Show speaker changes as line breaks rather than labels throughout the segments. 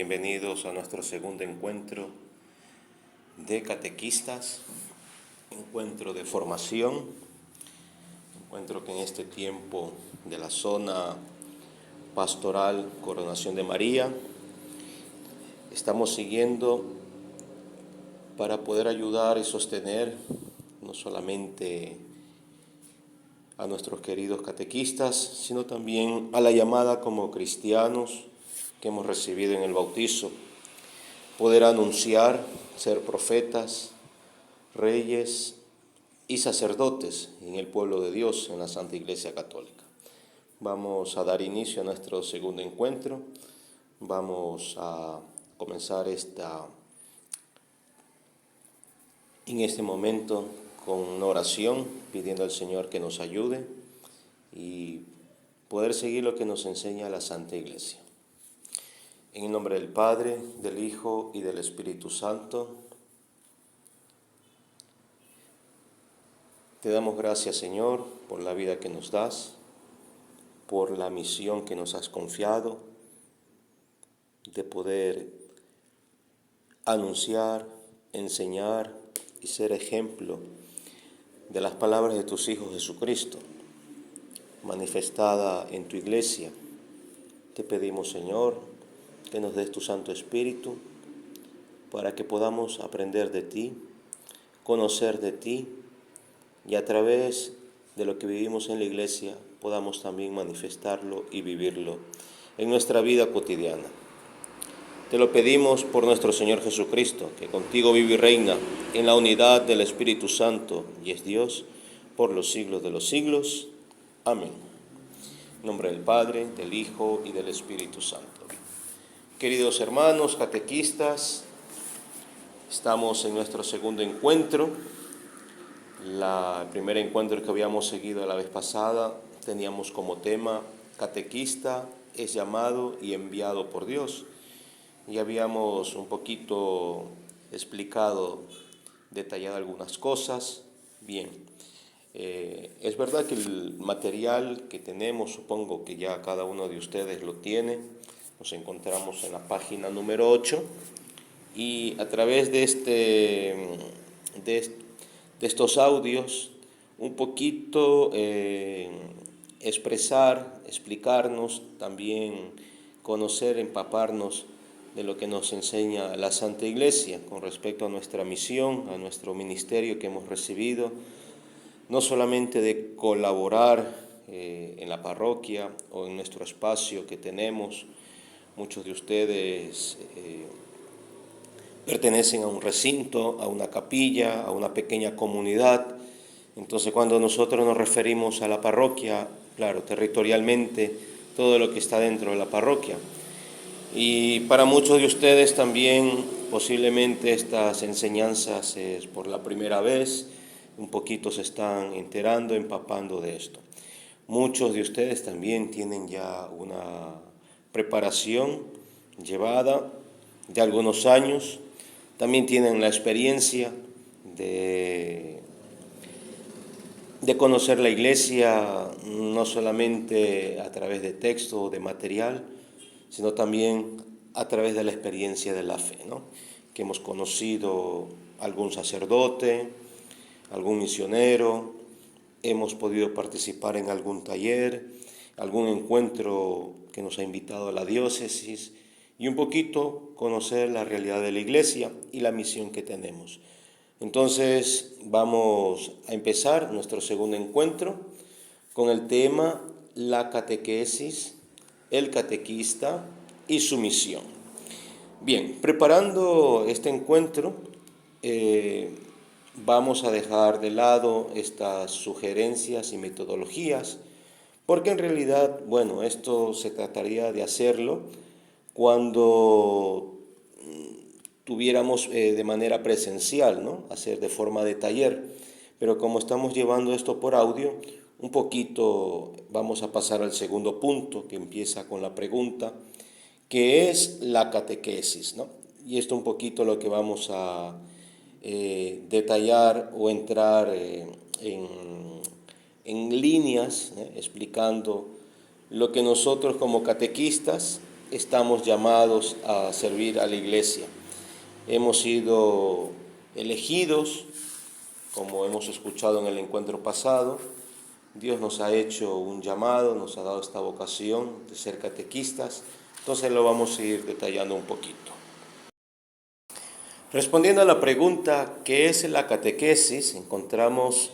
bienvenidos a nuestro segundo encuentro de catequistas, encuentro de formación, encuentro que en este tiempo de la zona pastoral Coronación de María estamos siguiendo para poder ayudar y sostener no solamente a nuestros queridos catequistas, sino también a la llamada como cristianos que hemos recibido en el bautizo, poder anunciar, ser profetas, reyes y sacerdotes en el pueblo de Dios, en la Santa Iglesia Católica. Vamos a dar inicio a nuestro segundo encuentro, vamos a comenzar en este momento con una oración, pidiendo al Señor que nos ayude y poder seguir lo que nos enseña la Santa Iglesia. En el nombre del Padre, del Hijo y del Espíritu Santo, te damos gracias, Señor, por la vida que nos das, por la misión que nos has confiado, de poder anunciar, enseñar y ser ejemplo de las palabras de tus hijos Jesucristo, manifestada en tu iglesia. Te pedimos, Señor, que nos des tu Santo Espíritu para que podamos aprender de ti, conocer de ti y a través de lo que vivimos en la iglesia podamos también manifestarlo y vivirlo en nuestra vida cotidiana. Te lo pedimos por nuestro Señor Jesucristo, que contigo vive y reina en la unidad del Espíritu Santo y es Dios por los siglos de los siglos. Amén. En nombre del Padre, del Hijo y del Espíritu Santo. Queridos hermanos catequistas, estamos en nuestro segundo encuentro. El primer encuentro que habíamos seguido la vez pasada teníamos como tema: catequista es llamado y enviado por Dios. Y habíamos un poquito explicado, detallado algunas cosas. Bien, es verdad que el material que tenemos, supongo que ya cada uno de ustedes lo tiene. Nos encontramos en la página número 8 y a través de estos audios un poquito explicarnos, también conocer, empaparnos de lo que nos enseña la Santa Iglesia con respecto a nuestra misión, a nuestro ministerio que hemos recibido, no solamente de colaborar en la parroquia o en nuestro espacio que tenemos. Muchos de ustedes pertenecen a un recinto, a una capilla, a una pequeña comunidad. Entonces, cuando nosotros nos referimos a la parroquia, claro, territorialmente, todo lo que está dentro de la parroquia. Y para muchos de ustedes también, posiblemente estas enseñanzas es por la primera vez, un poquito se están enterando, empapando de esto. Muchos de ustedes también tienen ya una preparación llevada de algunos años, también tienen la experiencia de conocer la iglesia, no solamente a través de texto o de material, sino también a través de la experiencia de la fe, ¿no? Que hemos conocido algún sacerdote, algún misionero, hemos podido participar en algún taller, algún encuentro que nos ha invitado a la diócesis y un poquito conocer la realidad de la iglesia y la misión que tenemos. Entonces vamos a empezar nuestro segundo encuentro con el tema la catequesis, el catequista y su misión. Bien, preparando este encuentro, vamos a dejar de lado estas sugerencias y metodologías, porque en realidad, bueno, esto se trataría de hacerlo cuando tuviéramos de manera presencial, ¿no? Hacer de forma de taller, pero como estamos llevando esto por audio, un poquito vamos a pasar al segundo punto, que empieza con la pregunta, que es la catequesis, ¿no? Y esto un poquito lo que vamos a detallar o entrar en líneas, explicando lo que nosotros como catequistas estamos llamados a servir a la iglesia. Hemos sido elegidos, como hemos escuchado en el encuentro pasado. Dios nos ha hecho un llamado, nos ha dado esta vocación de ser catequistas. Entonces lo vamos a ir detallando un poquito. Respondiendo a la pregunta, ¿qué es la catequesis? Encontramos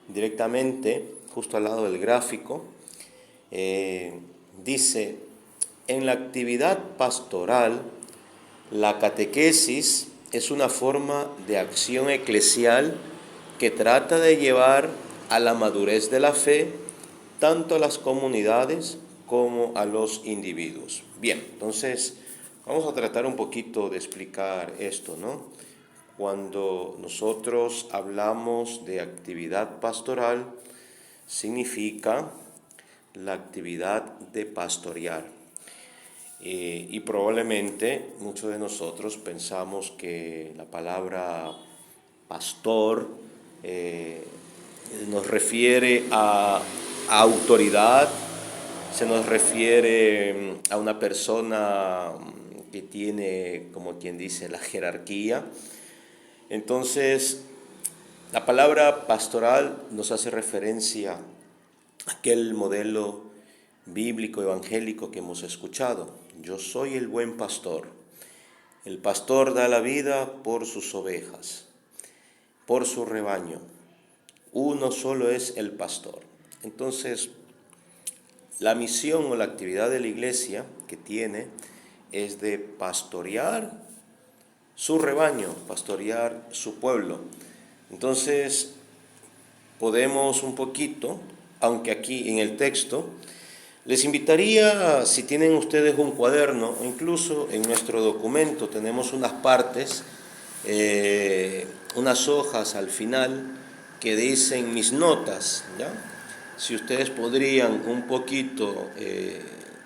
directamente, justo al lado del gráfico, dice, en la actividad pastoral, la catequesis es una forma de acción eclesial que trata de llevar a la madurez de la fe tanto a las comunidades como a los individuos. Bien, entonces vamos a tratar un poquito de explicar esto, ¿no? Cuando nosotros hablamos de actividad pastoral, significa la actividad de pastorear. Y probablemente muchos de nosotros pensamos que la palabra pastor nos refiere a autoridad, se nos refiere a una persona que tiene, como quien dice, la jerarquía. Entonces, la palabra pastoral nos hace referencia a aquel modelo bíblico, evangélico que hemos escuchado. Yo soy el buen pastor. El pastor da la vida por sus ovejas, por su rebaño. Uno solo es el pastor. Entonces, la misión o la actividad de la iglesia que tiene es de pastorear su rebaño, pastorear su pueblo. Entonces, podemos un poquito, aunque aquí en el texto, les invitaría, si tienen ustedes un cuaderno, incluso en nuestro documento tenemos unas partes, unas hojas al final que dicen mis notas, ¿ya? Si ustedes podrían un poquito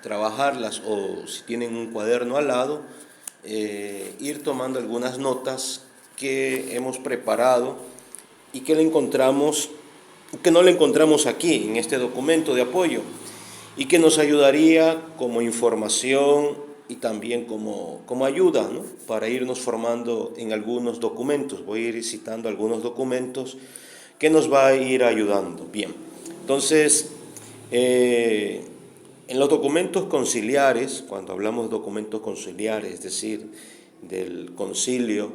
trabajarlas, o si tienen un cuaderno al lado, ir tomando algunas notas que hemos preparado y que no le encontramos aquí en este documento de apoyo, y que nos ayudaría como información y también como ayuda, ¿no? Para irnos formando en algunos documentos. Voy a ir citando algunos documentos que nos va a ir ayudando. Bien, entonces, en los documentos conciliares, cuando hablamos de documentos conciliares, es decir, del Concilio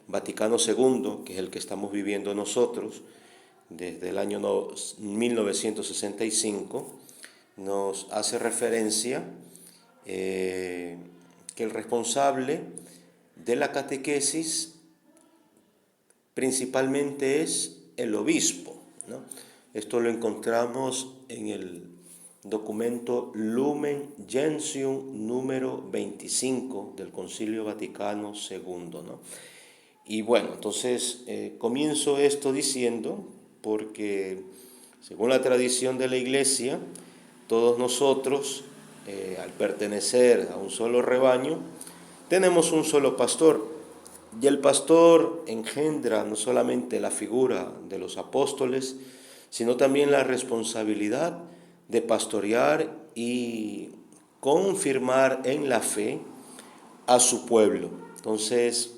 Vaticano II, que es el que estamos viviendo nosotros desde el año 1965, nos hace referencia que el responsable de la catequesis principalmente es el obispo, ¿no? Esto lo encontramos en el documento Lumen Gentium número 25 del Concilio Vaticano II, ¿no? Y bueno, entonces comienzo esto diciendo, porque según la tradición de la Iglesia, todos nosotros, al pertenecer a un solo rebaño, tenemos un solo pastor. Y el pastor engendra no solamente la figura de los apóstoles, sino también la responsabilidad de pastorear y confirmar en la fe a su pueblo. Entonces,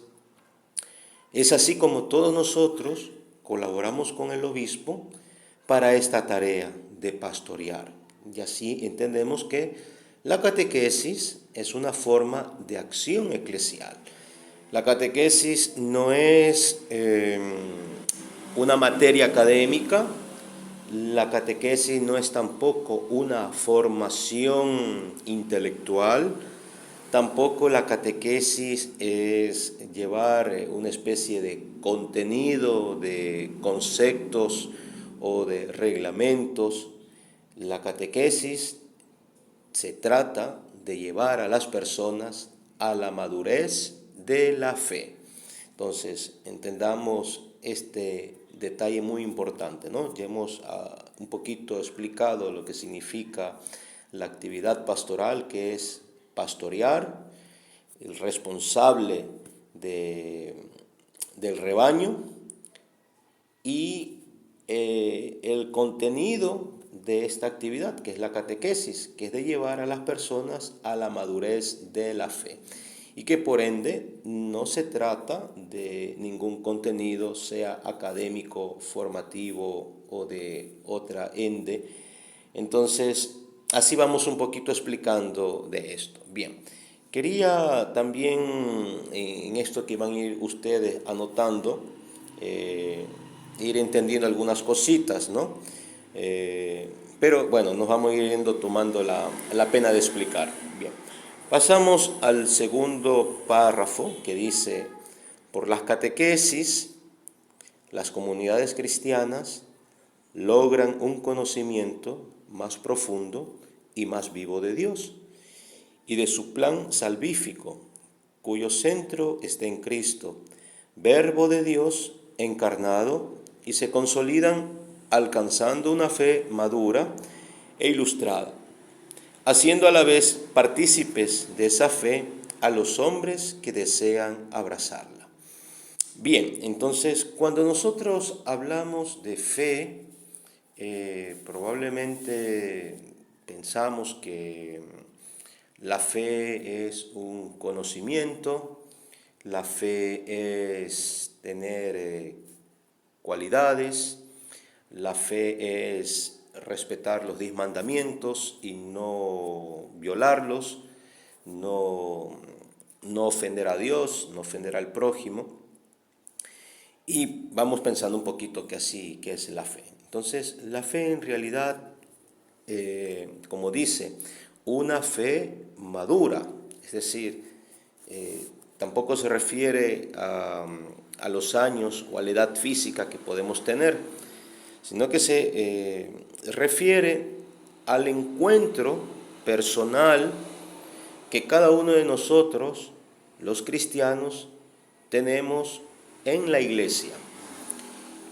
es así como todos nosotros colaboramos con el obispo para esta tarea de pastorear. Y así entendemos que la catequesis es una forma de acción eclesial. La catequesis no es una materia académica, la catequesis no es tampoco una formación intelectual, tampoco la catequesis es llevar una especie de contenido, de conceptos o de reglamentos. La catequesis se trata de llevar a las personas a la madurez de la fe. Entonces, entendamos este detalle muy importante, ¿no? Ya hemos un poquito explicado lo que significa la actividad pastoral, que es pastorear, el responsable del rebaño, y el contenido de esta actividad, que es la catequesis, que es de llevar a las personas a la madurez de la fe. Y que por ende no se trata de ningún contenido, sea académico, formativo o de otra ende. Entonces, así vamos un poquito explicando de esto. Bien, quería también en esto que van a ir ustedes anotando, ir entendiendo algunas cositas, ¿no? Pero bueno, nos vamos a ir yendo tomando la pena de explicar. Bien, pasamos al segundo párrafo que dice: por las catequesis, las comunidades cristianas logran un conocimiento más profundo y más vivo de Dios y de su plan salvífico, cuyo centro está en Cristo, Verbo de Dios encarnado, y se consolidan alcanzando una fe madura e ilustrada, haciendo a la vez partícipes de esa fe a los hombres que desean abrazarla. Bien, entonces cuando nosotros hablamos de fe, probablemente pensamos que la fe es un conocimiento, la fe es tener cualidades, la fe es respetar los 10 mandamientos y no violarlos, no ofender a Dios, no ofender al prójimo. Y vamos pensando un poquito que así, qué es la fe. Entonces, la fe en realidad, como dice, una fe madura, es decir, tampoco se refiere a los años o a la edad física que podemos tener, sino que se refiere al encuentro personal que cada uno de nosotros, los cristianos, tenemos en la iglesia.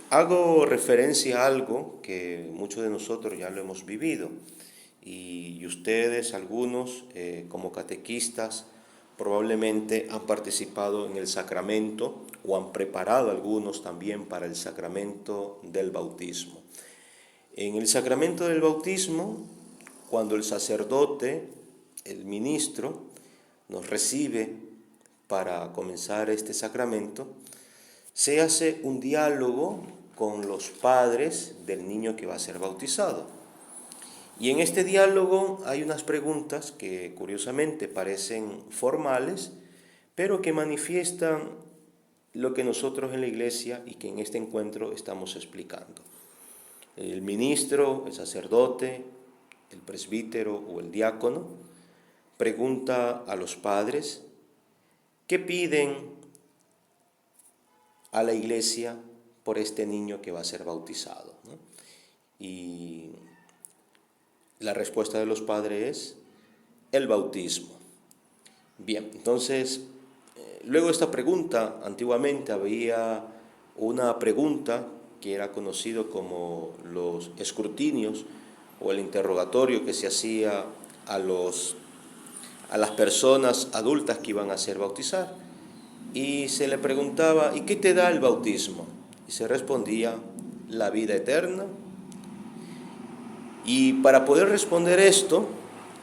Hago referencia a algo que muchos de nosotros ya lo hemos vivido y ustedes, algunos, como catequistas, probablemente han participado en el sacramento o han preparado algunos también para el sacramento del bautismo. En el sacramento del bautismo, cuando el sacerdote, el ministro, nos recibe para comenzar este sacramento, se hace un diálogo con los padres del niño que va a ser bautizado. Y en este diálogo hay unas preguntas que curiosamente parecen formales, pero que manifiestan lo que nosotros en la iglesia y que en este encuentro estamos explicando. El ministro, el sacerdote, el presbítero o el diácono pregunta a los padres qué piden a la iglesia por este niño que va a ser bautizado, ¿no? Y la respuesta de los padres es el bautismo. Bien, entonces, luego de esta pregunta, antiguamente había una pregunta que era conocido como los escrutinios o el interrogatorio que se hacía a las personas adultas que iban a ser bautizadas. Y se le preguntaba, ¿y qué te da el bautismo? Y se respondía, la vida eterna. Y para poder responder esto,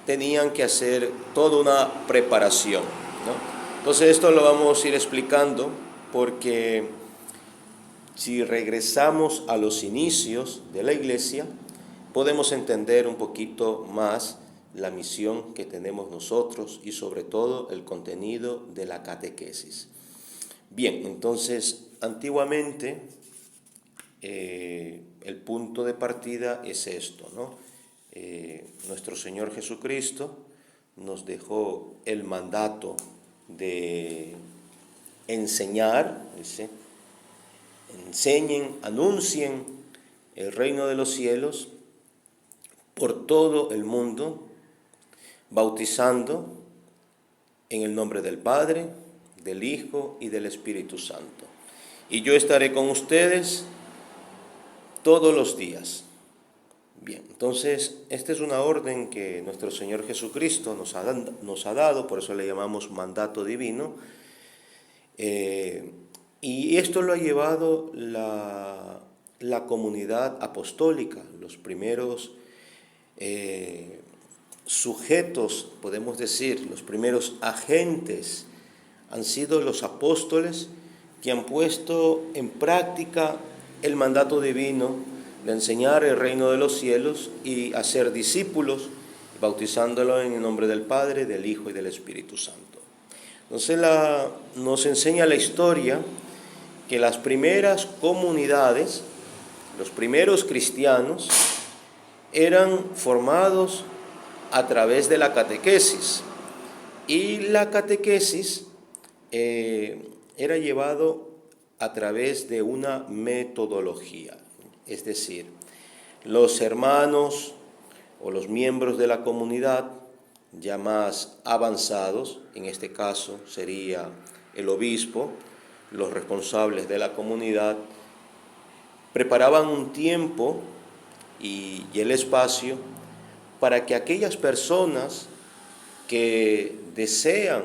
tenían que hacer toda una preparación, ¿no? Entonces esto lo vamos a ir explicando porque si regresamos a los inicios de la iglesia, podemos entender un poquito más la misión que tenemos nosotros y sobre todo el contenido de la catequesis. Bien, entonces, antiguamente el punto de partida es esto, ¿no? Nuestro Señor Jesucristo nos dejó el mandato de enseñar, dice, enseñen, anuncien el reino de los cielos por todo el mundo, bautizando en el nombre del Padre, del Hijo y del Espíritu Santo. Y yo estaré con ustedes todos los días. Bien, entonces esta es una orden que nuestro Señor Jesucristo nos ha dado, por eso le llamamos mandato divino, y esto lo ha llevado la comunidad apostólica, los primeros sujetos, podemos decir, los primeros agentes han sido los apóstoles que han puesto en práctica el mandato divino de enseñar el reino de los cielos y hacer discípulos, bautizándolo en el nombre del Padre, del Hijo y del Espíritu Santo. Entonces nos enseña la historia que las primeras comunidades, los primeros cristianos, eran formados a través de la catequesis. Y la catequesis era llevado a través de una metodología. Es decir, los hermanos o los miembros de la comunidad ya más avanzados, en este caso sería el obispo, los responsables de la comunidad, preparaban un tiempo y el espacio para que aquellas personas que desean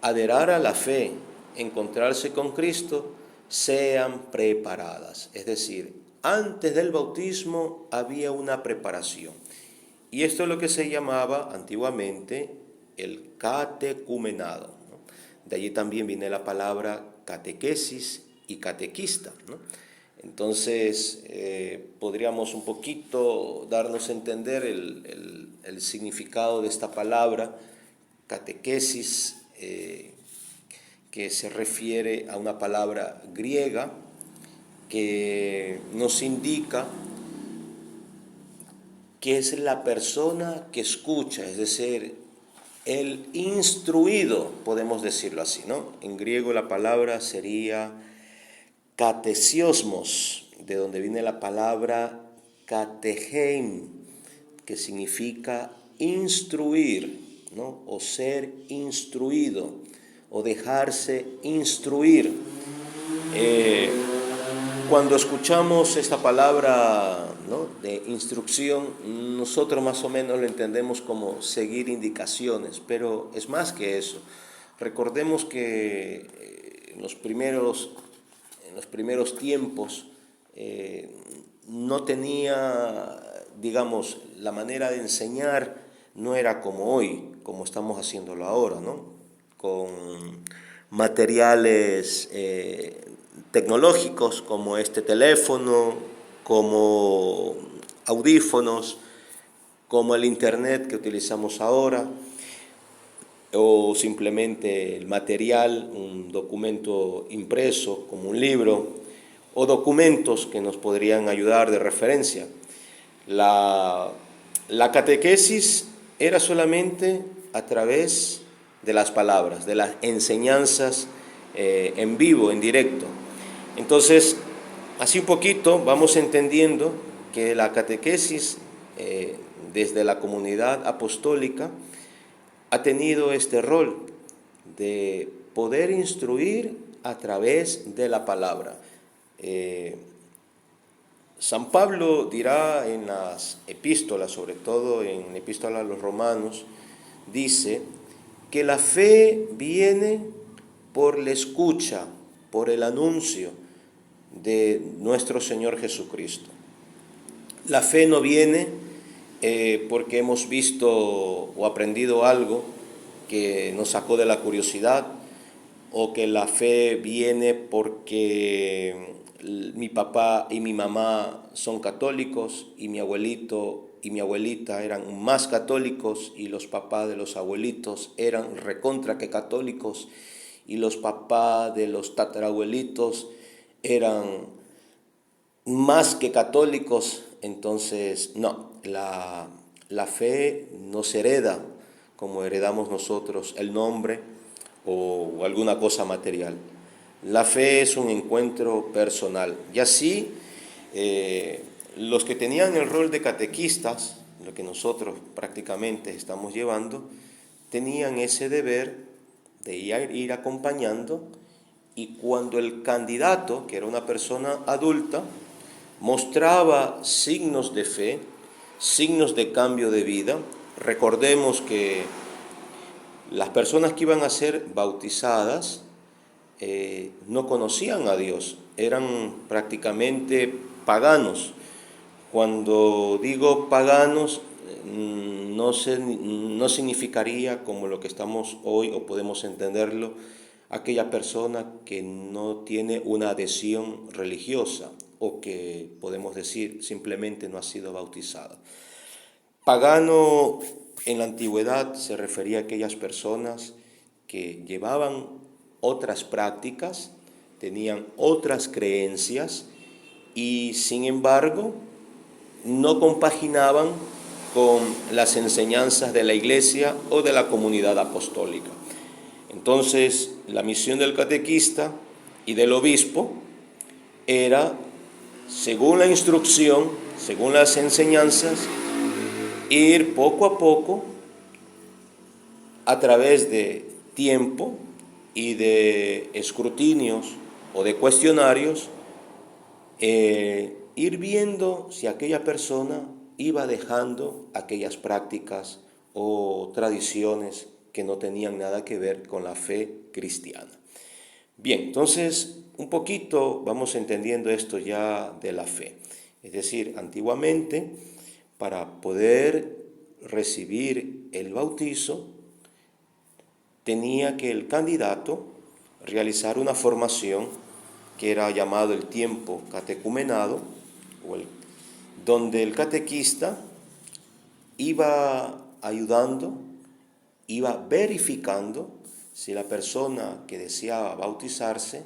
adherir a la fe, encontrarse con Cristo, sean preparadas. Es decir, antes del bautismo había una preparación. Y esto es lo que se llamaba antiguamente el catecumenado, ¿no? De allí también viene la palabra catequesis y catequista, ¿no? Entonces, podríamos un poquito darnos a entender el significado de esta palabra, catequesis, que se refiere a una palabra griega que nos indica que es la persona que escucha, es decir, el instruido, podemos decirlo así, ¿no? En griego la palabra sería katesiosmos, de donde viene la palabra kateheim, que significa instruir, ¿no? O ser instruido, o dejarse instruir. Cuando escuchamos esta palabra, ¿no?, de instrucción, nosotros más o menos lo entendemos como seguir indicaciones, pero es más que eso. Recordemos que en los primeros tiempos no tenía, digamos, la manera de enseñar no era como hoy, como estamos haciéndolo ahora, ¿no? Con materiales tecnológicos como este teléfono, como audífonos, como el internet que utilizamos ahora, o simplemente el material, un documento impreso como un libro, o documentos que nos podrían ayudar de referencia. La catequesis era solamente a través de las palabras, de las enseñanzas en vivo, en directo. Entonces, así un poquito vamos entendiendo que la catequesis desde la comunidad apostólica ha tenido este rol de poder instruir a través de la palabra. San Pablo dirá en las epístolas, sobre todo en la epístola a los Romanos, dice que la fe viene por la escucha, por el anuncio de nuestro Señor Jesucristo. La fe no viene porque hemos visto o aprendido algo que nos sacó de la curiosidad, o que la fe viene porque mi papá y mi mamá son católicos y mi abuelito y mi abuelita eran más católicos y los papás de los abuelitos eran recontra que católicos y los papás de los tatarabuelitos eran más que católicos. Entonces, no, la fe no se hereda como heredamos nosotros el nombre o alguna cosa material. La fe es un encuentro personal. Y así, los que tenían el rol de catequistas, lo que nosotros prácticamente estamos llevando, tenían ese deber de ir acompañando, y cuando el candidato, que era una persona adulta, mostraba signos de fe, signos de cambio de vida, recordemos que las personas que iban a ser bautizadas no conocían a Dios, eran prácticamente paganos, Cuando digo paganos, no significaría como lo que estamos hoy o podemos entenderlo, aquella persona que no tiene una adhesión religiosa o que podemos decir simplemente no ha sido bautizada. Pagano en la antigüedad se refería a aquellas personas que llevaban otras prácticas, tenían otras creencias y sin embargo no compaginaban con las enseñanzas de la iglesia o de la comunidad apostólica. Entonces, la misión del catequista y del obispo era, según la instrucción, según las enseñanzas, ir poco a poco, a través de tiempo y de escrutinios o de cuestionarios, ir viendo si aquella persona iba dejando aquellas prácticas o tradiciones que no tenían nada que ver con la fe cristiana. Bien, entonces un poquito vamos entendiendo esto ya de la fe. Es decir, antiguamente, para poder recibir el bautizo, tenía que el candidato realizar una formación que era llamado el tiempo catecumenado, donde el catequista iba ayudando, iba verificando si la persona que deseaba bautizarse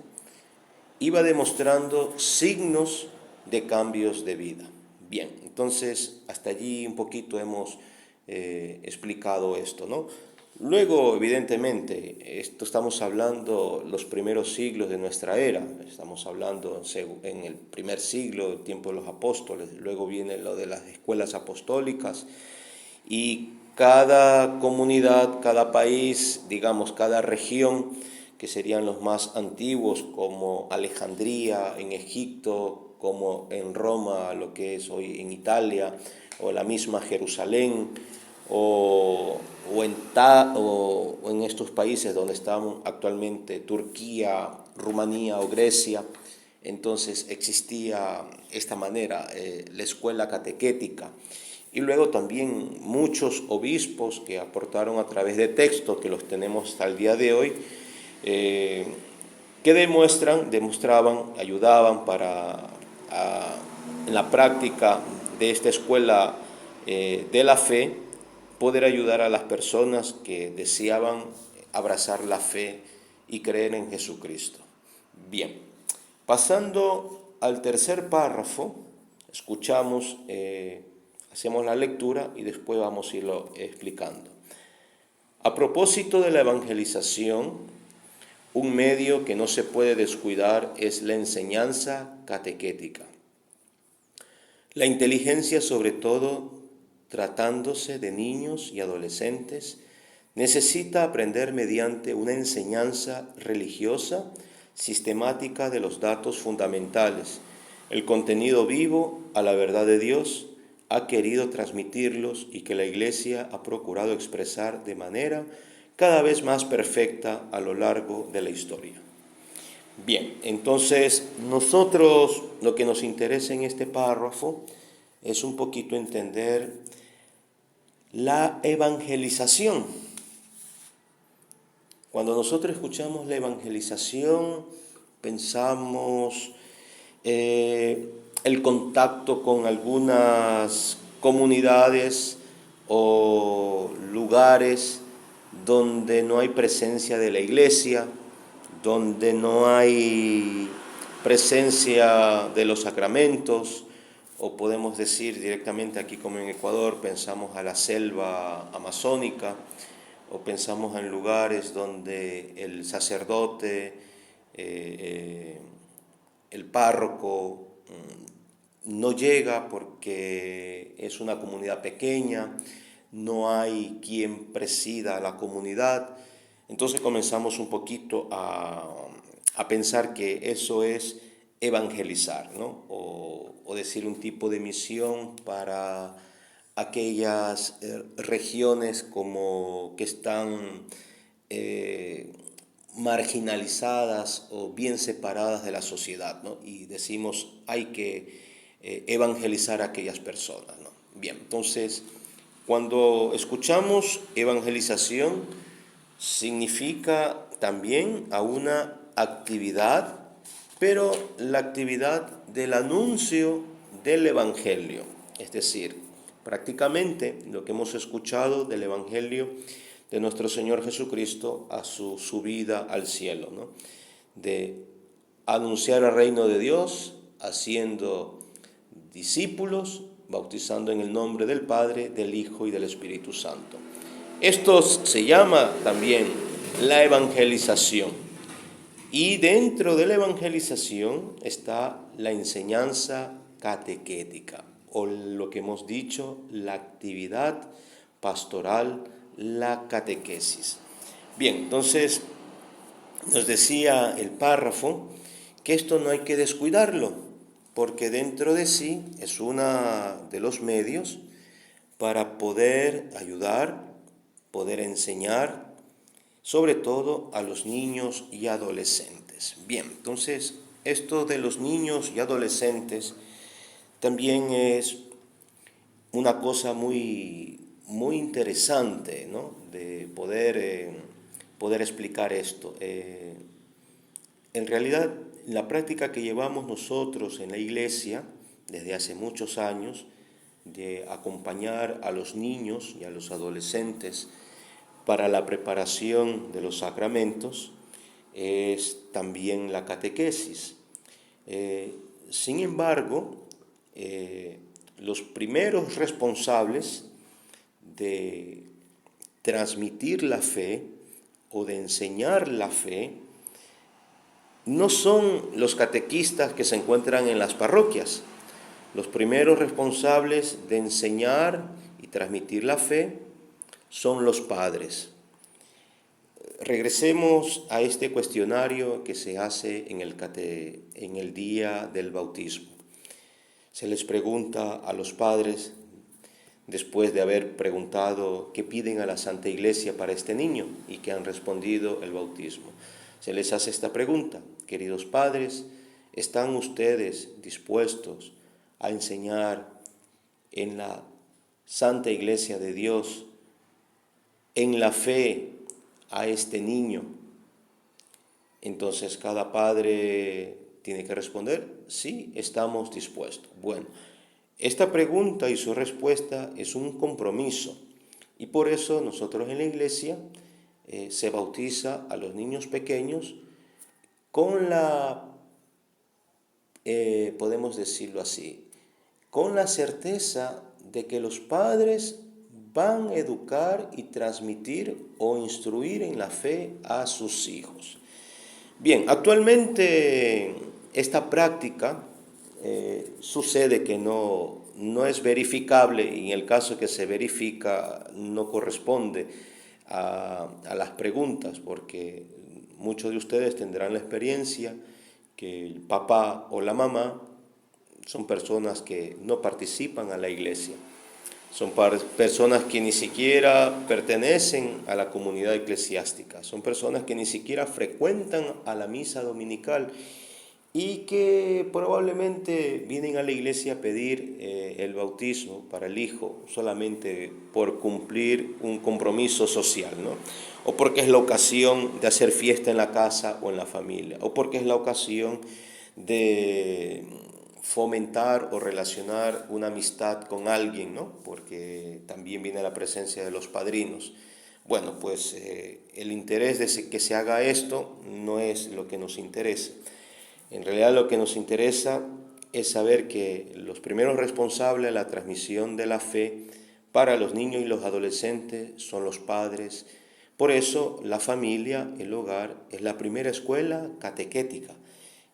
iba demostrando signos de cambios de vida. Bien, entonces hasta allí un poquito hemos explicado esto, ¿no? Luego, evidentemente, esto estamos hablando los primeros siglos de nuestra era, estamos hablando en el primer siglo, el tiempo de los apóstoles, luego viene lo de las escuelas apostólicas y cada comunidad, cada país, digamos, cada región, que serían los más antiguos, como Alejandría en Egipto, como en Roma, lo que es hoy en Italia, o la misma Jerusalén, o en estos países donde están actualmente Turquía, Rumanía o Grecia. Entonces existía esta manera, la escuela catequética. Y luego también muchos obispos que aportaron a través de textos que los tenemos hasta el día de hoy, que demostraban, ayudaban en la práctica de esta escuela de la fe, poder ayudar a las personas que deseaban abrazar la fe y creer en Jesucristo. Bien, pasando al tercer párrafo, escuchamos, hacemos la lectura y después vamos a irlo explicando. A propósito de la evangelización, un medio que no se puede descuidar es la enseñanza catequética. La inteligencia, sobre todo tratándose de niños y adolescentes, necesita aprender mediante una enseñanza religiosa sistemática de los datos fundamentales. El contenido vivo a la verdad de Dios ha querido transmitirlos y que la Iglesia ha procurado expresar de manera cada vez más perfecta a lo largo de la historia. Bien, entonces nosotros lo que nos interesa en este párrafo es un poquito entender la evangelización. Cuando nosotros escuchamos la evangelización, pensamos el contacto con algunas comunidades o lugares donde no hay presencia de la iglesia, donde no hay presencia de los sacramentos, o podemos decir directamente aquí como en Ecuador, pensamos a la selva amazónica, o pensamos en lugares donde el sacerdote, el párroco, no llega porque es una comunidad pequeña, no hay quien presida a la comunidad. Entonces comenzamos un poquito a pensar que eso es evangelizar, ¿no? O decir un tipo de misión para aquellas regiones como que están marginalizadas o bien separadas de la sociedad, ¿no? Y decimos hay que evangelizar a aquellas personas, ¿no? Bien, entonces, cuando escuchamos evangelización, significa también a una actividad, pero la actividad del anuncio del Evangelio. Es decir, prácticamente lo que hemos escuchado del Evangelio de nuestro Señor Jesucristo a su subida al cielo, ¿no? De anunciar el reino de Dios, haciendo discípulos, bautizando en el nombre del Padre, del Hijo y del Espíritu Santo. Esto se llama también la evangelización. Y dentro de la evangelización está la enseñanza catequética, o lo que hemos dicho, la actividad pastoral, la catequesis. Bien, entonces nos decía el párrafo que esto no hay que descuidarlo, porque dentro de sí es uno de los medios para poder ayudar, poder enseñar, sobre todo a los niños y adolescentes. Bien, entonces esto de los niños y adolescentes también es una cosa muy interesante, ¿no? De poder explicar esto. En realidad, la práctica que llevamos nosotros en la iglesia desde hace muchos años, de acompañar a los niños y a los adolescentes para la preparación de los sacramentos, es también la catequesis. Sin embargo, los primeros responsables de transmitir la fe o de enseñar la fe no son los catequistas que se encuentran en las parroquias. Los primeros responsables de enseñar y transmitir la fe son los padres. Regresemos a este cuestionario que se hace en el día del bautismo. Se les pregunta a los padres, después de haber preguntado qué piden a la Santa Iglesia para este niño y que han respondido el bautismo. Se les hace esta pregunta: queridos padres, ¿están ustedes dispuestos a enseñar en la Santa Iglesia de Dios, en la fe, a este niño? Entonces cada padre tiene que responder: sí, estamos dispuestos. Bueno, esta pregunta y su respuesta es un compromiso, y por eso nosotros en la iglesia se bautiza a los niños pequeños con podemos decirlo así, con la certeza de que los padres van a educar y transmitir o instruir en la fe a sus hijos. Bien, actualmente esta práctica sucede que no es verificable, y en el caso que se verifica no corresponde a las preguntas, porque muchos de ustedes tendrán la experiencia que el papá o la mamá son personas que no participan a la iglesia. Son personas que ni siquiera pertenecen a la comunidad eclesiástica, son personas que ni siquiera frecuentan a la misa dominical y que probablemente vienen a la iglesia a pedir el bautismo para el hijo solamente por cumplir un compromiso social, ¿no? O porque es la ocasión de hacer fiesta en la casa o en la familia, o porque es la ocasión de fomentar o relacionar una amistad con alguien, ¿no? Porque también viene la presencia de los padrinos. Bueno, pues el interés de que se haga esto no es lo que nos interesa. En realidad lo que nos interesa es saber que los primeros responsables de la transmisión de la fe para los niños y los adolescentes son los padres. Por eso la familia, el hogar, es la primera escuela catequética.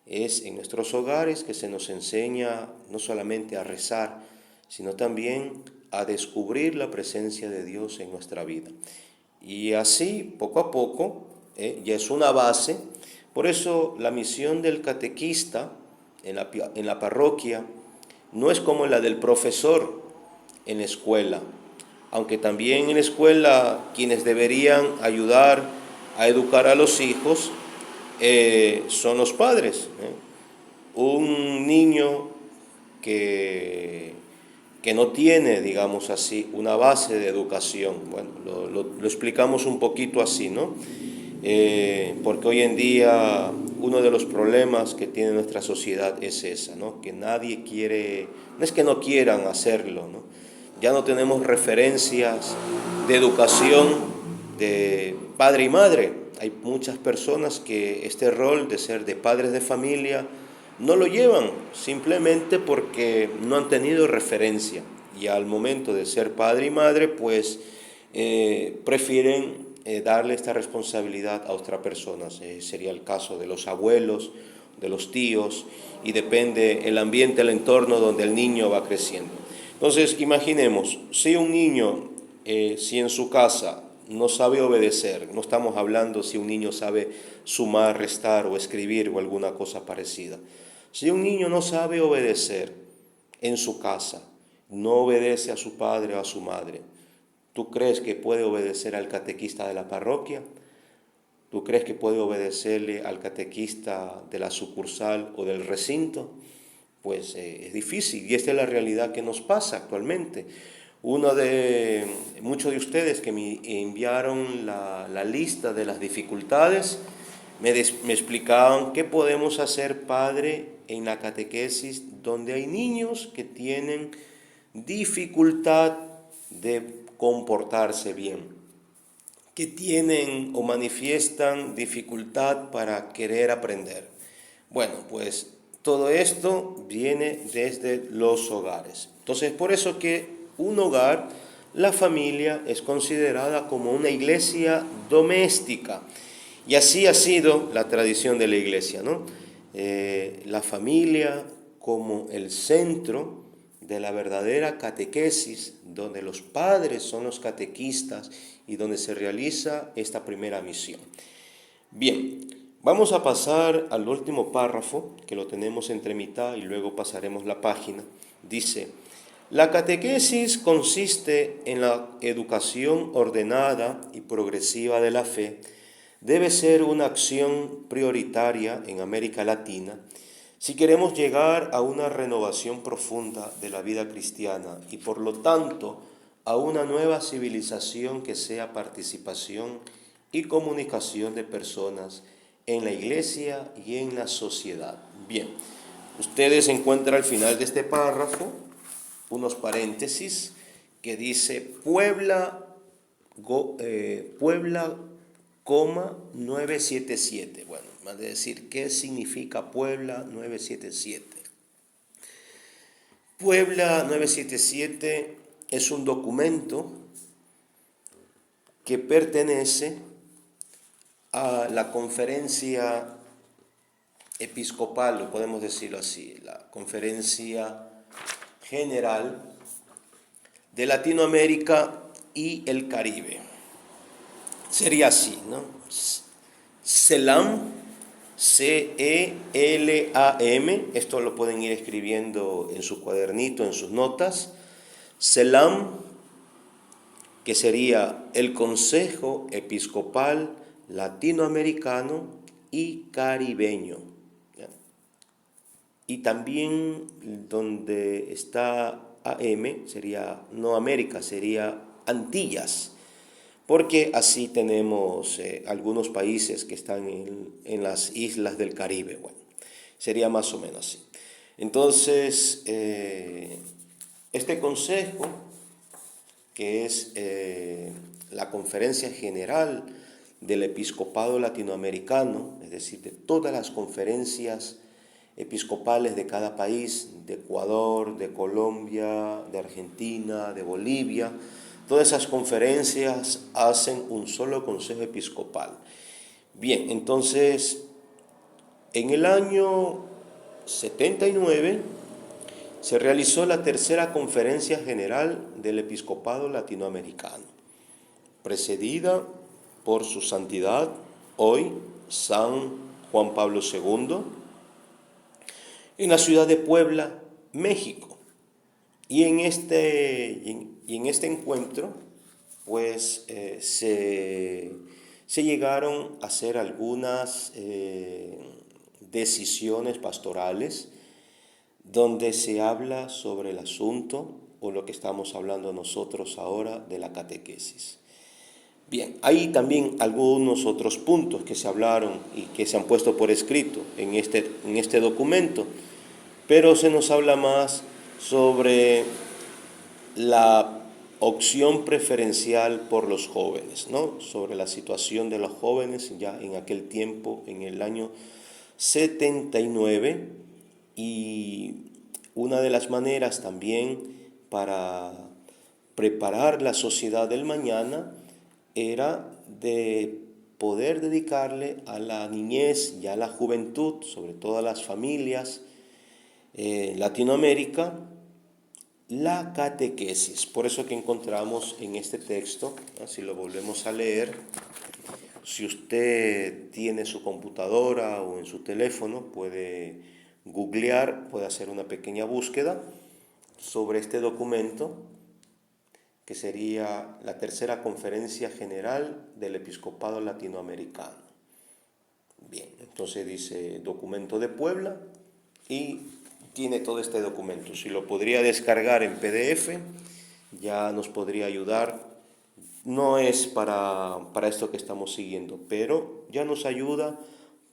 Es en nuestros hogares que se nos enseña no solamente a rezar, sino también a descubrir la presencia de Dios en nuestra vida. Y así, poco a poco, ya es una base. Por eso la misión del catequista en la parroquia no es como la del profesor en la escuela, aunque también en la escuela quienes deberían ayudar a educar a los hijos son los padres. Un niño que no tiene, digamos así, una base de educación. Bueno, lo explicamos un poquito así, ¿no? Porque hoy en día uno de los problemas que tiene nuestra sociedad es esa, ¿no? Que nadie quiere, no es que no quieran hacerlo, ¿no? Ya no tenemos referencias de educación de padre y madre. Hay muchas personas que este rol de ser de padres de familia no lo llevan simplemente porque no han tenido referencia y al momento de ser padre y madre pues prefieren darle esta responsabilidad a otra persona. Sería el caso de los abuelos, de los tíos, y depende el ambiente, el entorno donde el niño va creciendo. Entonces imaginemos, si un niño, si en su casa no sabe obedecer, no estamos hablando si un niño sabe sumar, restar o escribir o alguna cosa parecida. Si un niño no sabe obedecer en su casa, no obedece a su padre o a su madre, ¿tú crees que puede obedecer al catequista de la parroquia? ¿Tú crees que puede obedecerle al catequista de la sucursal o del recinto? Pues es difícil y esta es la realidad que nos pasa actualmente. Muchos de ustedes que me enviaron la lista de las dificultades me explicaban qué podemos hacer, padre, en la catequesis donde hay niños que tienen dificultad de comportarse bien, que tienen o manifiestan dificultad para querer aprender. Bueno, pues todo esto viene desde los hogares. Entonces, por eso que un hogar, la familia, es considerada como una iglesia doméstica. Y así ha sido la tradición de la iglesia, ¿no? La familia como el centro de la verdadera catequesis, donde los padres son los catequistas y donde se realiza esta primera misión. Bien, vamos a pasar al último párrafo, que lo tenemos entre mitad y luego pasaremos la página. Dice, la catequesis consiste en la educación ordenada y progresiva de la fe. Debe ser una acción prioritaria en América Latina si queremos llegar a una renovación profunda de la vida cristiana y por lo tanto a una nueva civilización que sea participación y comunicación de personas en la iglesia y en la sociedad. Bien, ustedes encuentran al final de este párrafo unos paréntesis que dice Puebla, Puebla, 977. Bueno, más de decir, ¿qué significa Puebla 977? Puebla 977 es un documento que pertenece a la conferencia episcopal, o podemos decirlo así, la conferencia general de Latinoamérica y el Caribe. Sería así, ¿no? CELAM, CELAM, esto lo pueden ir escribiendo en su cuadernito, en sus notas. CELAM, que sería el Consejo Episcopal Latinoamericano y Caribeño. ¿Ya? Y también donde está AM, sería no América, sería Antillas, porque así tenemos algunos países que están en las islas del Caribe. Bueno, sería más o menos así. Entonces, este consejo, que es la Conferencia General del Episcopado Latinoamericano, es decir, de todas las conferencias episcopales de cada país, de Ecuador, de Colombia, de Argentina, de Bolivia, todas esas conferencias hacen un solo consejo episcopal. Bien, entonces, en el año 79 se realizó la tercera conferencia general del episcopado latinoamericano, precedida por su santidad, hoy San Juan Pablo II, en la ciudad de Puebla, México. Y en este encuentro, pues se llegaron a hacer algunas decisiones pastorales donde se habla sobre el asunto o lo que estamos hablando nosotros ahora de la catequesis. Bien, hay también algunos otros puntos que se hablaron y que se han puesto por escrito en este documento, pero se nos habla más sobre la opción preferencial por los jóvenes, ¿no? Sobre la situación de los jóvenes ya en aquel tiempo, en el año 79, y una de las maneras también para preparar la sociedad del mañana era de poder dedicarle a la niñez y a la juventud, sobre todo a las familias en Latinoamérica, la catequesis. Por eso que encontramos en este texto, si lo volvemos a leer, si usted tiene su computadora o en su teléfono, puede googlear, puede hacer una pequeña búsqueda sobre este documento, que sería la tercera conferencia general del episcopado latinoamericano. Bien, entonces dice documento de Puebla y tiene todo este documento. Si lo podría descargar en PDF, ya nos podría ayudar. No es para esto que estamos siguiendo, pero ya nos ayuda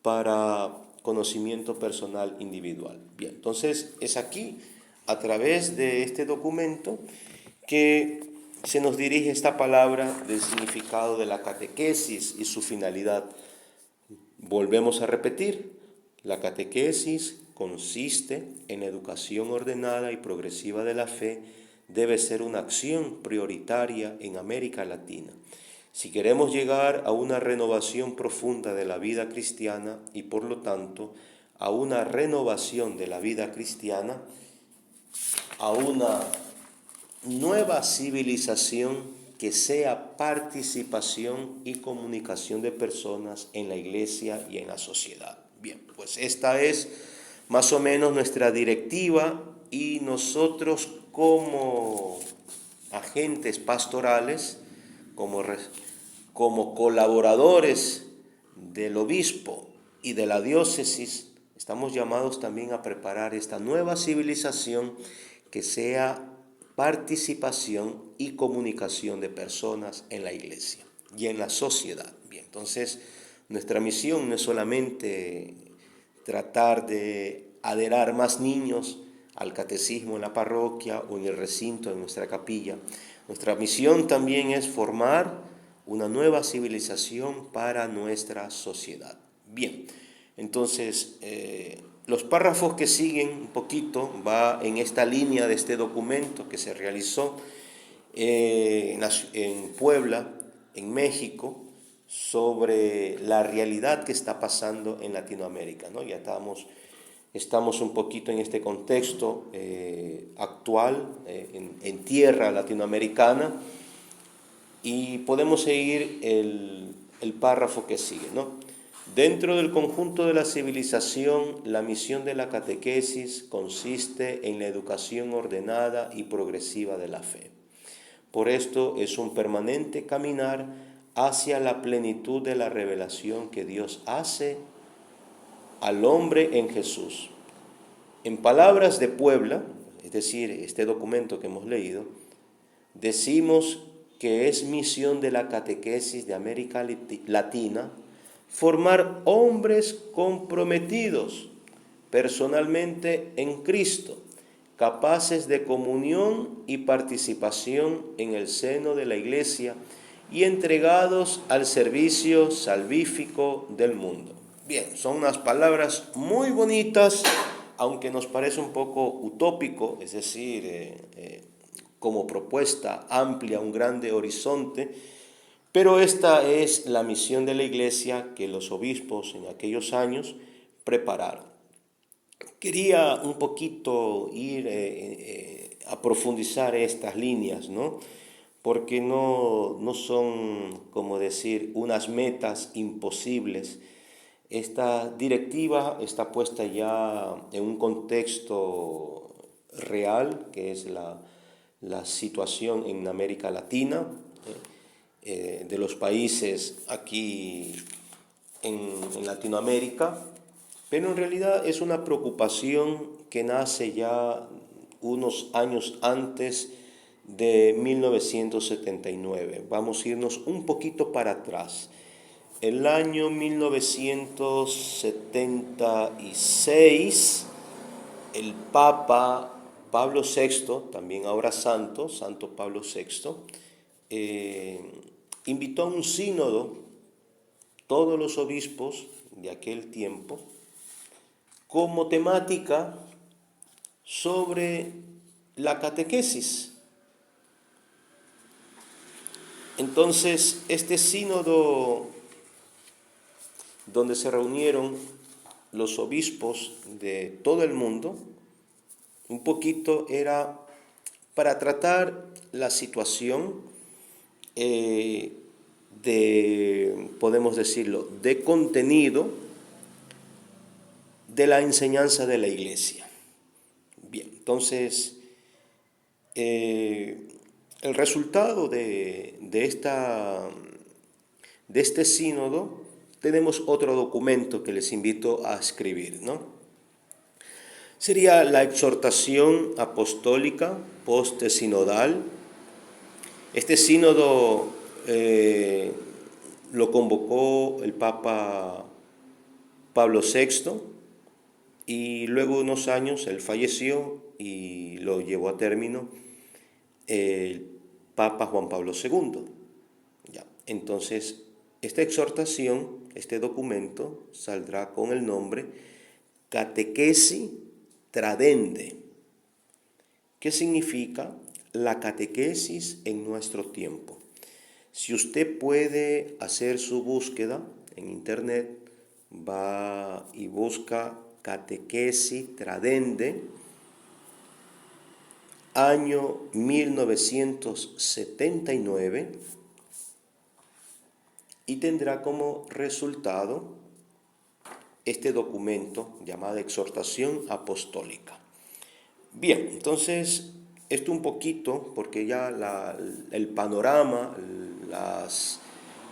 para conocimiento personal individual. Bien, entonces es aquí, a través de este documento, que se nos dirige esta palabra del significado de la catequesis y su finalidad. Volvemos a repetir, la catequesis consiste en educación ordenada y progresiva de la fe, debe ser una acción prioritaria en América Latina. Si queremos llegar a una renovación profunda de la vida cristiana y por lo tanto a una renovación de la vida cristiana, a una nueva civilización que sea participación y comunicación de personas en la iglesia y en la sociedad. Bien, pues esta es más o menos nuestra directiva y nosotros como agentes pastorales, como colaboradores del obispo y de la diócesis, estamos llamados también a preparar esta nueva civilización que sea participación y comunicación de personas en la iglesia y en la sociedad. Bien, entonces nuestra misión no es solamente tratar de aderar más niños al catecismo en la parroquia o en el recinto de nuestra capilla. Nuestra misión también es formar una nueva civilización para nuestra sociedad. Bien, entonces los párrafos que siguen un poquito va en esta línea de este documento que se realizó en Puebla, en México, sobre la realidad que está pasando en Latinoamérica, ¿no? Ya estamos un poquito en este contexto actual, en tierra latinoamericana, y podemos seguir el párrafo que sigue, ¿no? Dentro del conjunto de la civilización, la misión de la catequesis consiste en la educación ordenada y progresiva de la fe. Por esto es un permanente caminar hacia la plenitud de la revelación que Dios hace al hombre en Jesús. En palabras de Puebla, es decir, este documento que hemos leído, decimos que es misión de la catequesis de América Latina formar hombres comprometidos personalmente en Cristo, capaces de comunión y participación en el seno de la Iglesia y entregados al servicio salvífico del mundo. Bien, son unas palabras muy bonitas, aunque nos parece un poco utópico, es decir, como propuesta amplia, un grande horizonte, pero esta es la misión de la Iglesia que los obispos en aquellos años prepararon. Quería un poquito ir a profundizar estas líneas, ¿no? Porque no son, como decir, unas metas imposibles. Esta directiva está puesta ya en un contexto real, que es la situación en América Latina, de los países aquí en Latinoamérica, pero en realidad es una preocupación que nace ya unos años antes de 1979. Vamos a irnos un poquito para atrás. El año 1976, el Papa Pablo VI, también ahora Santo Pablo VI, invitó a un sínodo, todos los obispos de aquel tiempo, como temática sobre la catequesis. Entonces, este sínodo, donde se reunieron los obispos de todo el mundo, un poquito era para tratar la situación podemos decirlo, de contenido de la enseñanza de la Iglesia. Bien, entonces, el resultado de este sínodo, tenemos otro documento que les invito a escribir, ¿no? Sería la exhortación apostólica post-sinodal. Este sínodo lo convocó el Papa Pablo VI y luego de unos años él falleció y lo llevó a término el Papa Juan Pablo II. Ya. Entonces, esta exhortación, este documento, saldrá con el nombre Catequesis Tradende. ¿Qué significa la catequesis en nuestro tiempo? Si usted puede hacer su búsqueda en internet, va y busca Catequesis Tradende, año 1979, y tendrá como resultado este documento llamado Exhortación Apostólica. Bien, entonces, esto un poquito, porque ya el panorama,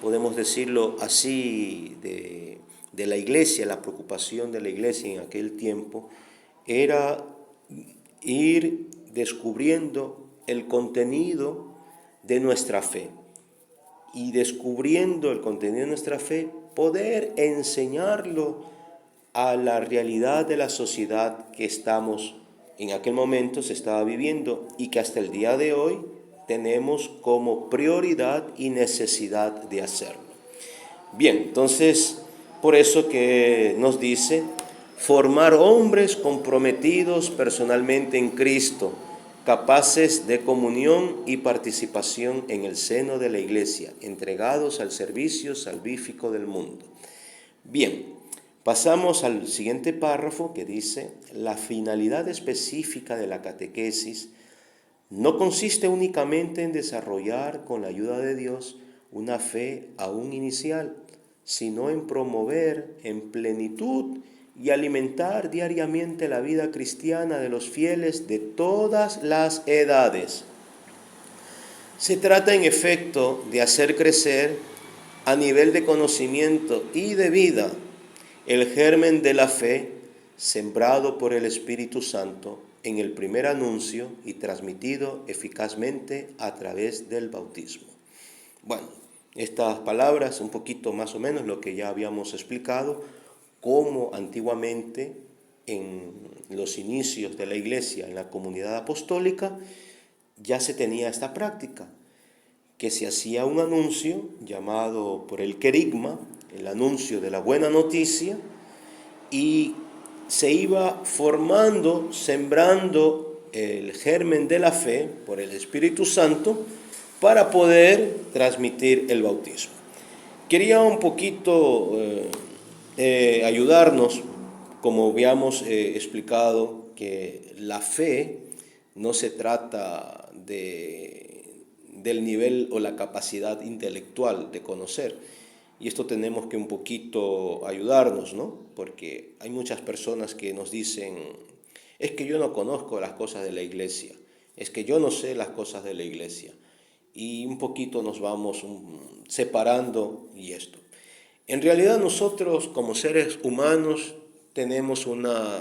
podemos decirlo así, de la Iglesia, la preocupación de la Iglesia en aquel tiempo, era ir descubriendo el contenido de nuestra fe. Y descubriendo el contenido de nuestra fe, poder enseñarlo a la realidad de la sociedad que en aquel momento se estaba viviendo y que hasta el día de hoy tenemos como prioridad y necesidad de hacerlo. Bien, entonces, por eso que nos dice, formar hombres comprometidos personalmente en Cristo, capaces de comunión y participación en el seno de la Iglesia, entregados al servicio salvífico del mundo. Bien, pasamos al siguiente párrafo que dice, la finalidad específica de la catequesis no consiste únicamente en desarrollar con la ayuda de Dios una fe aún inicial, sino en promover en plenitud y alimentar diariamente la vida cristiana de los fieles de todas las edades. Se trata en efecto de hacer crecer a nivel de conocimiento y de vida el germen de la fe sembrado por el Espíritu Santo en el primer anuncio y transmitido eficazmente a través del bautismo. Bueno, estas palabras, un poquito más o menos lo que ya habíamos explicado, cómo antiguamente en los inicios de la Iglesia, en la comunidad apostólica, ya se tenía esta práctica, que se hacía un anuncio llamado por el querigma, el anuncio de la buena noticia, y se iba formando, sembrando el germen de la fe por el Espíritu Santo para poder transmitir el bautismo. Quería un poquito ayudarnos, como habíamos explicado, que la fe no se trata del nivel o la capacidad intelectual de conocer. Y esto tenemos que un poquito ayudarnos, ¿no? Porque hay muchas personas que nos dicen, es que yo no conozco las cosas de la Iglesia, es que yo no sé las cosas de la Iglesia. Y un poquito nos vamos separando y esto. En realidad nosotros como seres humanos tenemos una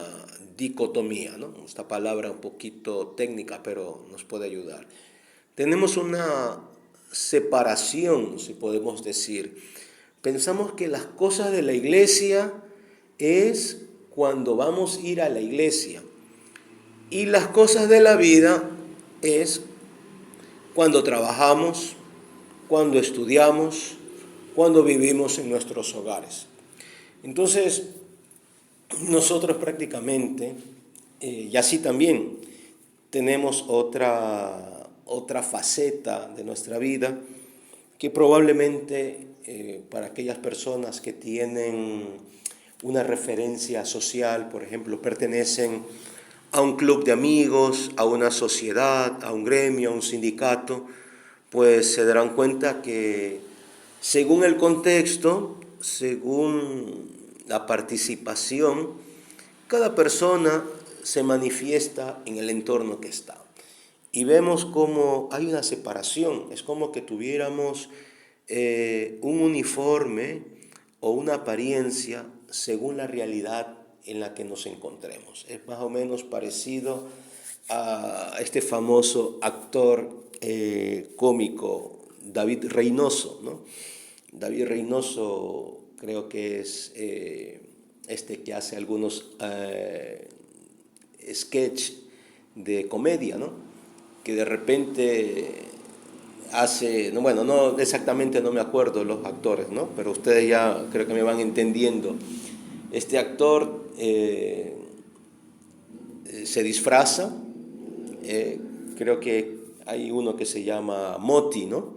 dicotomía, ¿no? Esta palabra un poquito técnica, pero nos puede ayudar. Tenemos una separación, si podemos decir. Pensamos que las cosas de la iglesia es cuando vamos a ir a la iglesia. Y las cosas de la vida es cuando trabajamos, cuando estudiamos, cuando vivimos en nuestros hogares. Entonces, nosotros prácticamente, y así también, tenemos otra faceta de nuestra vida que probablemente para aquellas personas que tienen una referencia social, por ejemplo, pertenecen a un club de amigos, a una sociedad, a un gremio, a un sindicato, pues se darán cuenta que según el contexto, según la participación, cada persona se manifiesta en el entorno que está. Y vemos como hay una separación, es como que tuviéramos un uniforme o una apariencia según la realidad en la que nos encontremos. Es más o menos parecido a este famoso actor cómico David Reynoso, ¿no? David Reynoso creo que es este que hace algunos sketch de comedia, ¿no? Que de repente hace, no, bueno, no exactamente no me acuerdo los actores, ¿no? Pero ustedes ya creo que me van entendiendo. Este actor se disfraza, creo que hay uno que se llama Moti, ¿no?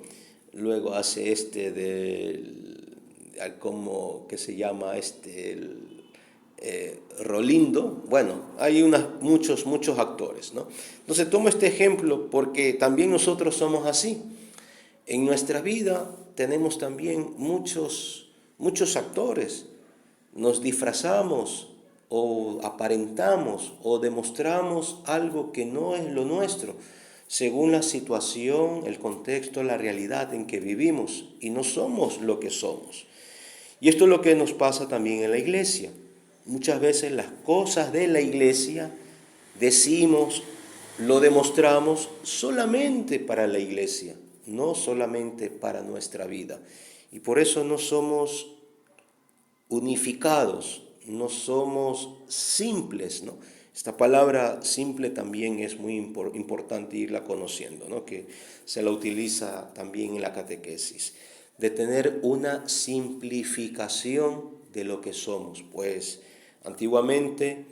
Luego hace como que se llama Rolindo. Bueno, hay muchos actores, ¿no? Entonces tomo este ejemplo porque también nosotros somos así. En nuestra vida tenemos también muchos actores. Nos disfrazamos o aparentamos o demostramos algo que no es lo nuestro, según la situación, el contexto, la realidad en que vivimos, y no somos lo que somos. Y esto es lo que nos pasa también en la iglesia. Muchas veces las cosas de la iglesia decimos, lo demostramos solamente para la iglesia, no solamente para nuestra vida. Y por eso no somos unificados, no somos simples, ¿no? Esta palabra simple también es muy importante irla conociendo, ¿no? Que se la utiliza también en la catequesis, de tener una simplificación de lo que somos, pues antiguamente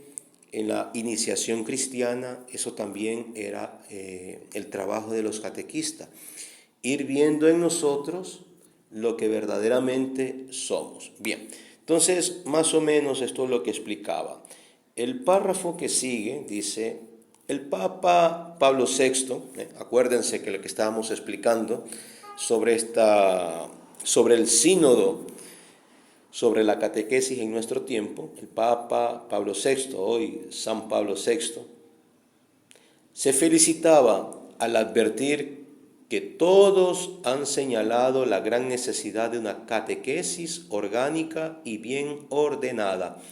en la iniciación cristiana eso también era el trabajo de los catequistas, ir viendo en nosotros lo que verdaderamente somos. Bien, entonces más o menos esto es lo que explicaba. El párrafo que sigue dice, el Papa Pablo VI, acuérdense que lo que estábamos explicando sobre el sínodo, sobre la catequesis en nuestro tiempo, el Papa Pablo VI, hoy San Pablo VI, se felicitaba al advertir que todos han señalado la gran necesidad de una catequesis orgánica y bien ordenada,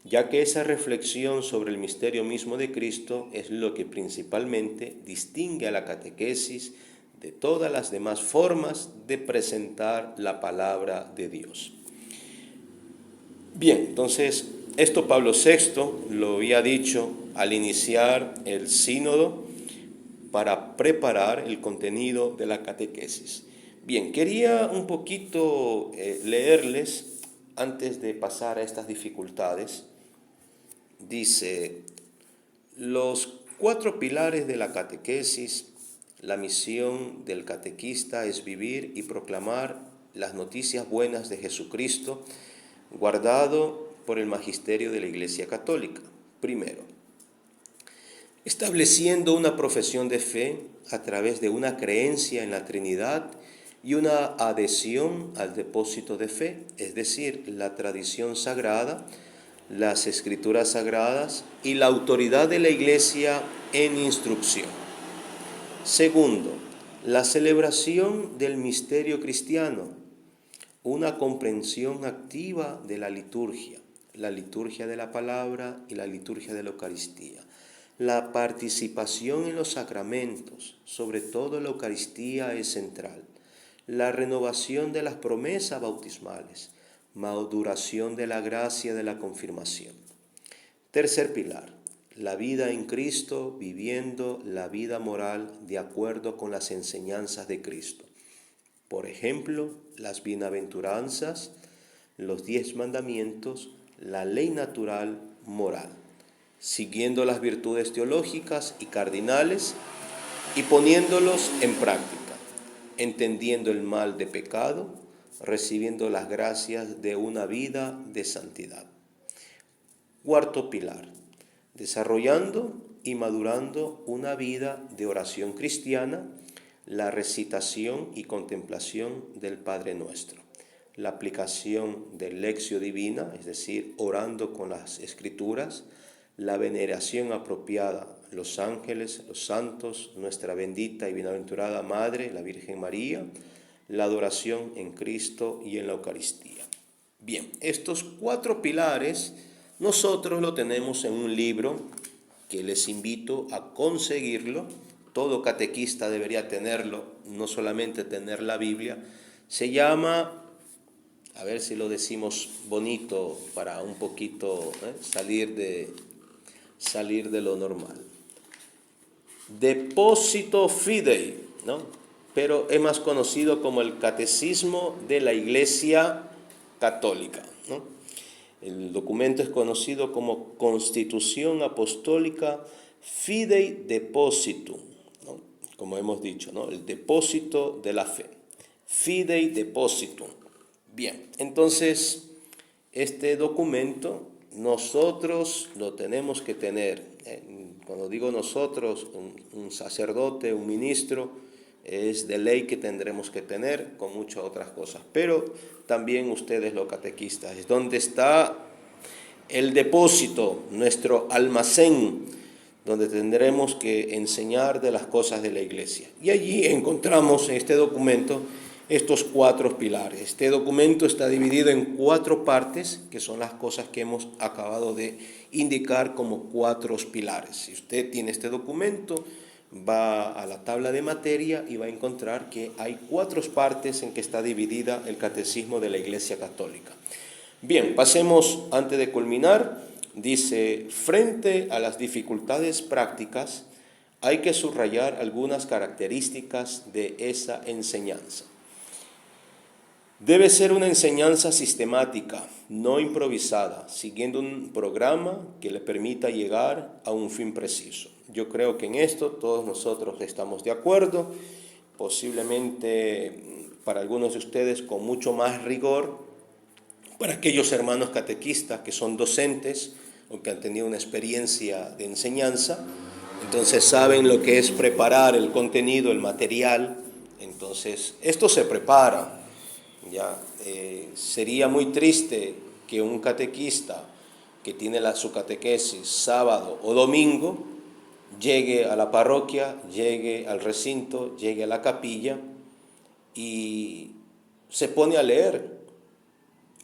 ya que esa reflexión sobre el misterio mismo de Cristo es lo que principalmente distingue a la catequesis de todas las demás formas de presentar la palabra de Dios. Bien, entonces, esto Pablo VI lo había dicho al iniciar el sínodo para preparar el contenido de la catequesis. Bien, quería un poquito leerles, antes de pasar a estas dificultades. Dice, los 4 pilares de la catequesis, la misión del catequista es vivir y proclamar las noticias buenas de Jesucristo, guardado por el magisterio de la Iglesia Católica. Primero, estableciendo una profesión de fe a través de una creencia en la Trinidad y una adhesión al depósito de fe, es decir, la tradición sagrada, las escrituras sagradas y la autoridad de la Iglesia en instrucción. Segundo, la celebración del misterio cristiano, una comprensión activa de la liturgia, la liturgia de la palabra y la liturgia de la Eucaristía. La participación en los sacramentos, sobre todo la Eucaristía, es central. La renovación de las promesas bautismales, maduración de la gracia de la confirmación. Tercer pilar, la vida en Cristo, viviendo la vida moral de acuerdo con las enseñanzas de Cristo. Por ejemplo, las bienaventuranzas, los 10 mandamientos, la ley natural moral, siguiendo las virtudes teológicas y cardinales y poniéndolos en práctica, entendiendo el mal de pecado, recibiendo las gracias de una vida de santidad. Cuarto pilar, desarrollando y madurando una vida de oración cristiana, la recitación y contemplación del Padre Nuestro, la aplicación del Lectio Divina, es decir, orando con las Escrituras, la veneración apropiada, los ángeles, los santos, nuestra bendita y bienaventurada Madre, la Virgen María, la adoración en Cristo y en la Eucaristía. Bien, estos 4 pilares nosotros lo tenemos en un libro que les invito a conseguirlo. Todo catequista debería tenerlo, no solamente tener la Biblia. Se llama, a ver si lo decimos bonito para un poquito salir de lo normal. Deposito Fidei, ¿no? Pero es más conocido como el Catecismo de la Iglesia Católica, ¿no? El documento es conocido como Constitución Apostólica Fidei Depositum, ¿no? Como hemos dicho, ¿no? El depósito de la fe. Fidei Depositum. Bien, entonces este documento nosotros lo tenemos que tener. Cuando digo nosotros, un sacerdote, un ministro, es de ley que tendremos que tener con muchas otras cosas. Pero también ustedes los catequistas, es donde está el depósito, nuestro almacén, donde tendremos que enseñar de las cosas de la Iglesia. Y allí encontramos en este documento estos 4 pilares. Este documento está dividido en 4 partes, que son las cosas que hemos acabado de indicar como 4 pilares. Si usted tiene este documento, va a la tabla de materia y va a encontrar que hay 4 partes en que está dividida el Catecismo de la Iglesia Católica. Bien, pasemos, antes de culminar, dice, frente a las dificultades prácticas, hay que subrayar algunas características de esa enseñanza. Debe ser una enseñanza sistemática, no improvisada, siguiendo un programa que le permita llegar a un fin preciso. Yo creo que en esto todos nosotros estamos de acuerdo, posiblemente para algunos de ustedes con mucho más rigor, para aquellos hermanos catequistas que son docentes o que han tenido una experiencia de enseñanza, entonces saben lo que es preparar el contenido, el material. Entonces esto se prepara. Ya, sería muy triste que un catequista que tiene su catequesis sábado o domingo llegue a la parroquia, llegue al recinto, llegue a la capilla y se pone a leer,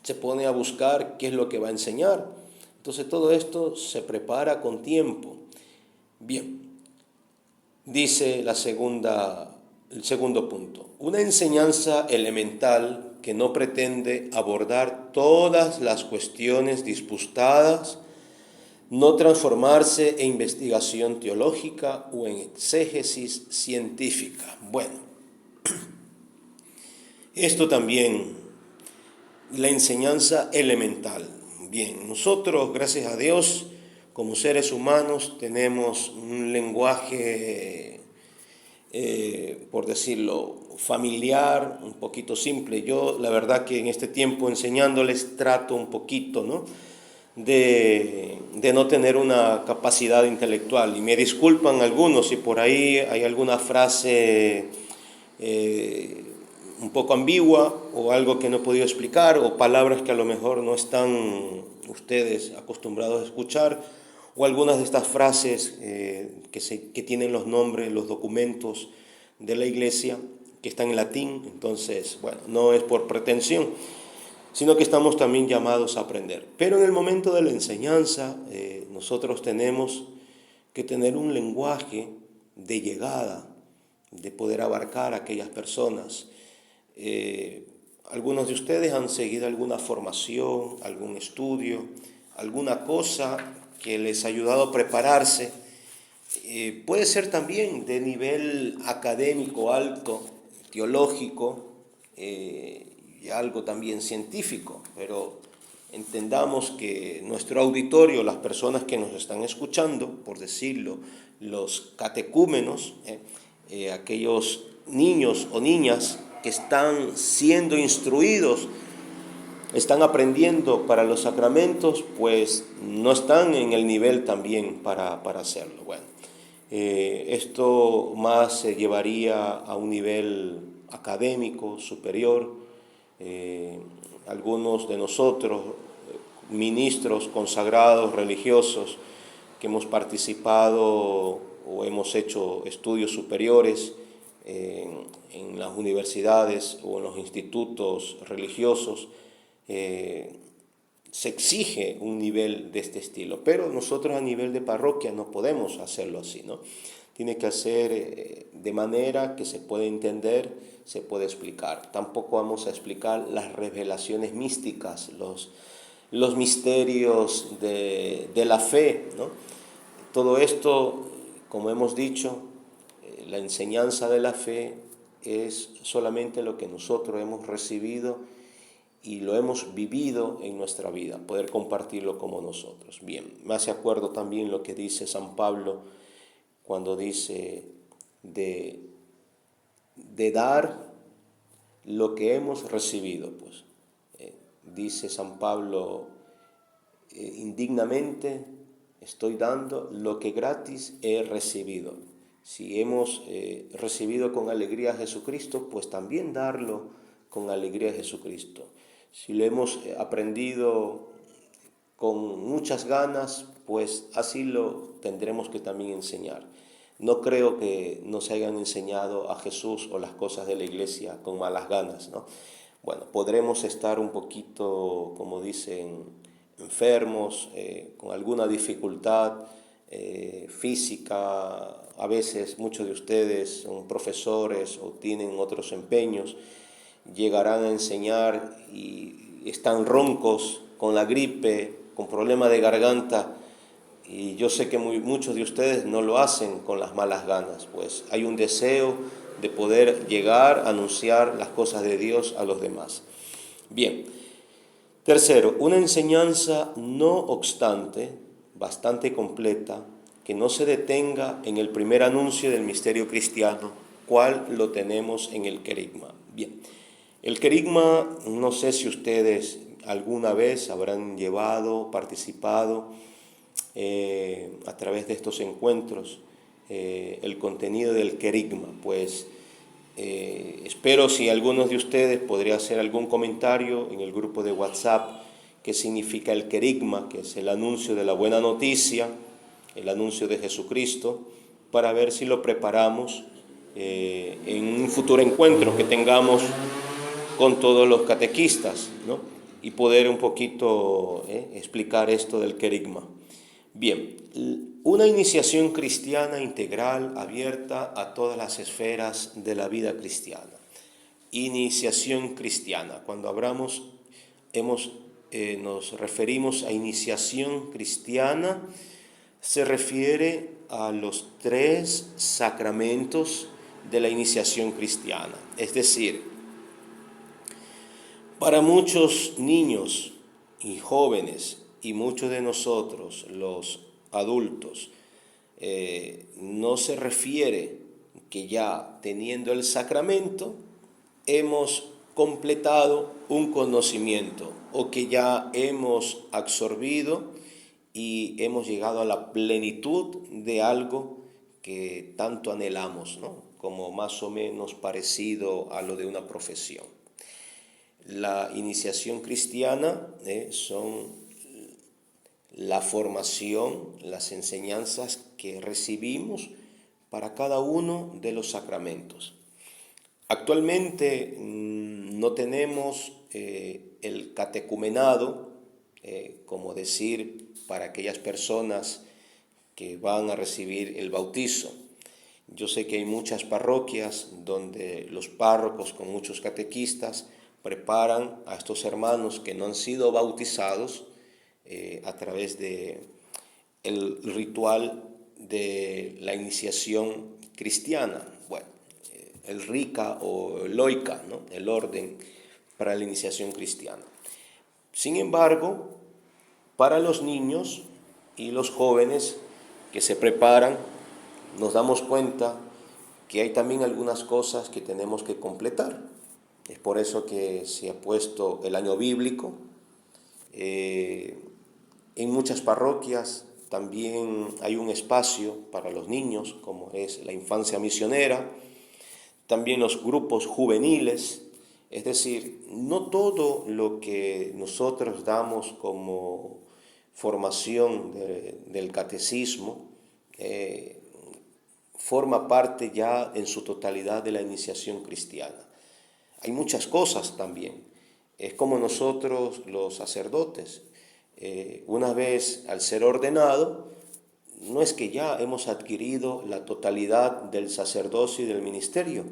se pone a buscar qué es lo que va a enseñar. Entonces todo esto se prepara con tiempo. Bien, dice el segundo punto, una enseñanza elemental que no pretende abordar todas las cuestiones disputadas, no transformarse en investigación teológica o en exégesis científica. Bueno, esto también, la enseñanza elemental. Bien, nosotros, gracias a Dios, como seres humanos, tenemos un lenguaje, por decirlo, familiar, un poquito simple. Yo, la verdad que en este tiempo enseñándoles trato un poquito, ¿no?, de no tener una capacidad intelectual. Y me disculpan algunos si por ahí hay alguna frase un poco ambigua o algo que no he podido explicar o palabras que a lo mejor no están ustedes acostumbrados a escuchar, o algunas de estas frases que tienen los nombres, los documentos de la Iglesia, que están en latín. Entonces, bueno, no es por pretensión, sino que estamos también llamados a aprender. Pero en el momento de la enseñanza, nosotros tenemos que tener un lenguaje de llegada, de poder abarcar a aquellas personas. Algunos de ustedes han seguido alguna formación, algún estudio, alguna cosa que les ha ayudado a prepararse. Puede ser también de nivel académico alto, teológico, y algo también científico, pero entendamos que nuestro auditorio, las personas que nos están escuchando, por decirlo, los catecúmenos, aquellos niños o niñas que están siendo instruidos, están aprendiendo para los sacramentos, pues no están en el nivel también para hacerlo. Bueno, esto más se llevaría a un nivel académico superior. Algunos de nosotros, ministros consagrados, religiosos, que hemos participado o hemos hecho estudios superiores en las universidades o en los institutos religiosos, se exige un nivel de este estilo, pero nosotros a nivel de parroquia no podemos hacerlo así, ¿no? Tiene que hacer de manera que se pueda entender, se puede explicar. Tampoco vamos a explicar las revelaciones místicas, los misterios de la fe, ¿no? Todo esto, como hemos dicho, la enseñanza de la fe es solamente lo que nosotros hemos recibido y lo hemos vivido en nuestra vida, poder compartirlo como nosotros. Bien, me hace acuerdo también lo que dice San Pablo cuando dice de dar lo que hemos recibido. Pues dice San Pablo, indignamente estoy dando lo que gratis he recibido. Si hemos recibido con alegría a Jesucristo, pues también darlo con alegría a Jesucristo. Si lo hemos aprendido con muchas ganas, pues así lo tendremos que también enseñar. No creo que nos hayan enseñado a Jesús o las cosas de la iglesia con malas ganas, ¿no? Bueno, podremos estar un poquito, como dicen, enfermos, con alguna dificultad física. A veces muchos de ustedes son profesores o tienen otros empeños, llegarán a enseñar y están roncos, con la gripe, con problema de garganta, y yo sé que muchos de ustedes no lo hacen con las malas ganas, pues hay un deseo de poder llegar a anunciar las cosas de Dios a los demás. Bien, tercero, una enseñanza no obstante, bastante completa, que no se detenga en el primer anuncio del misterio cristiano, cual lo tenemos en el querigma. Bien, el querigma, no sé si ustedes alguna vez habrán participado a través de estos encuentros, el contenido del querigma. Pues espero si algunos de ustedes podría hacer algún comentario en el grupo de WhatsApp qué significa el querigma, que es el anuncio de la buena noticia, el anuncio de Jesucristo, para ver si lo preparamos en un futuro encuentro que tengamos con todos los catequistas, ¿no? Y poder un poquito explicar esto del querigma. Bien, una iniciación cristiana integral, abierta a todas las esferas de la vida cristiana. Iniciación cristiana. Cuando nos referimos a iniciación cristiana, se refiere a los 3 sacramentos de la iniciación cristiana. Es decir, para muchos niños y jóvenes y muchos de nosotros, los adultos, no se refiere que ya teniendo el sacramento hemos completado un conocimiento o que ya hemos absorbido y hemos llegado a la plenitud de algo que tanto anhelamos, ¿no? Como más o menos parecido a lo de una profesión. La iniciación cristiana son la formación, las enseñanzas que recibimos para cada uno de los sacramentos. Actualmente no tenemos el catecumenado, como decir, para aquellas personas que van a recibir el bautizo. Yo sé que hay muchas parroquias donde los párrocos con muchos catequistas preparan a estos hermanos que no han sido bautizados a través de el ritual de la iniciación cristiana. Bueno, el rica o loica, ¿no? El orden para la iniciación cristiana. Sin embargo, para los niños y los jóvenes que se preparan, nos damos cuenta que hay también algunas cosas que tenemos que completar. Es por eso que se ha puesto el año bíblico. En muchas parroquias también hay un espacio para los niños, como es la infancia misionera, también los grupos juveniles. Es decir, no todo lo que nosotros damos como formación del catecismo forma parte ya en su totalidad de la iniciación cristiana. Hay muchas cosas también. Es como nosotros los sacerdotes. Una vez al ser ordenado, no es que ya hemos adquirido la totalidad del sacerdocio y del ministerio.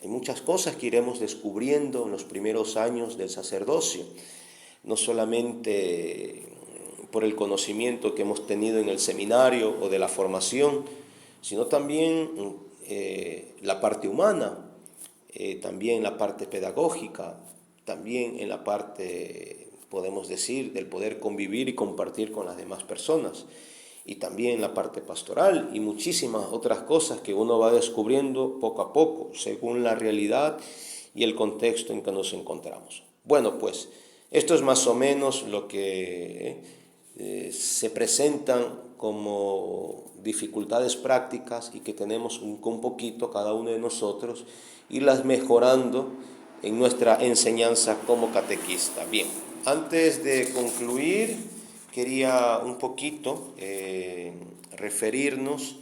Hay muchas cosas que iremos descubriendo en los primeros años del sacerdocio. No solamente por el conocimiento que hemos tenido en el seminario o de la formación, sino también la parte humana, también la parte pedagógica, también en la parte, podemos decir, del poder convivir y compartir con las demás personas, y también la parte pastoral y muchísimas otras cosas que uno va descubriendo poco a poco, según la realidad y el contexto en que nos encontramos. Bueno, pues esto es más o menos lo que se presentan como dificultades prácticas y que tenemos un poquito cada uno de nosotros irlas mejorando en nuestra enseñanza como catequista. Bien, antes de concluir, quería un poquito referirnos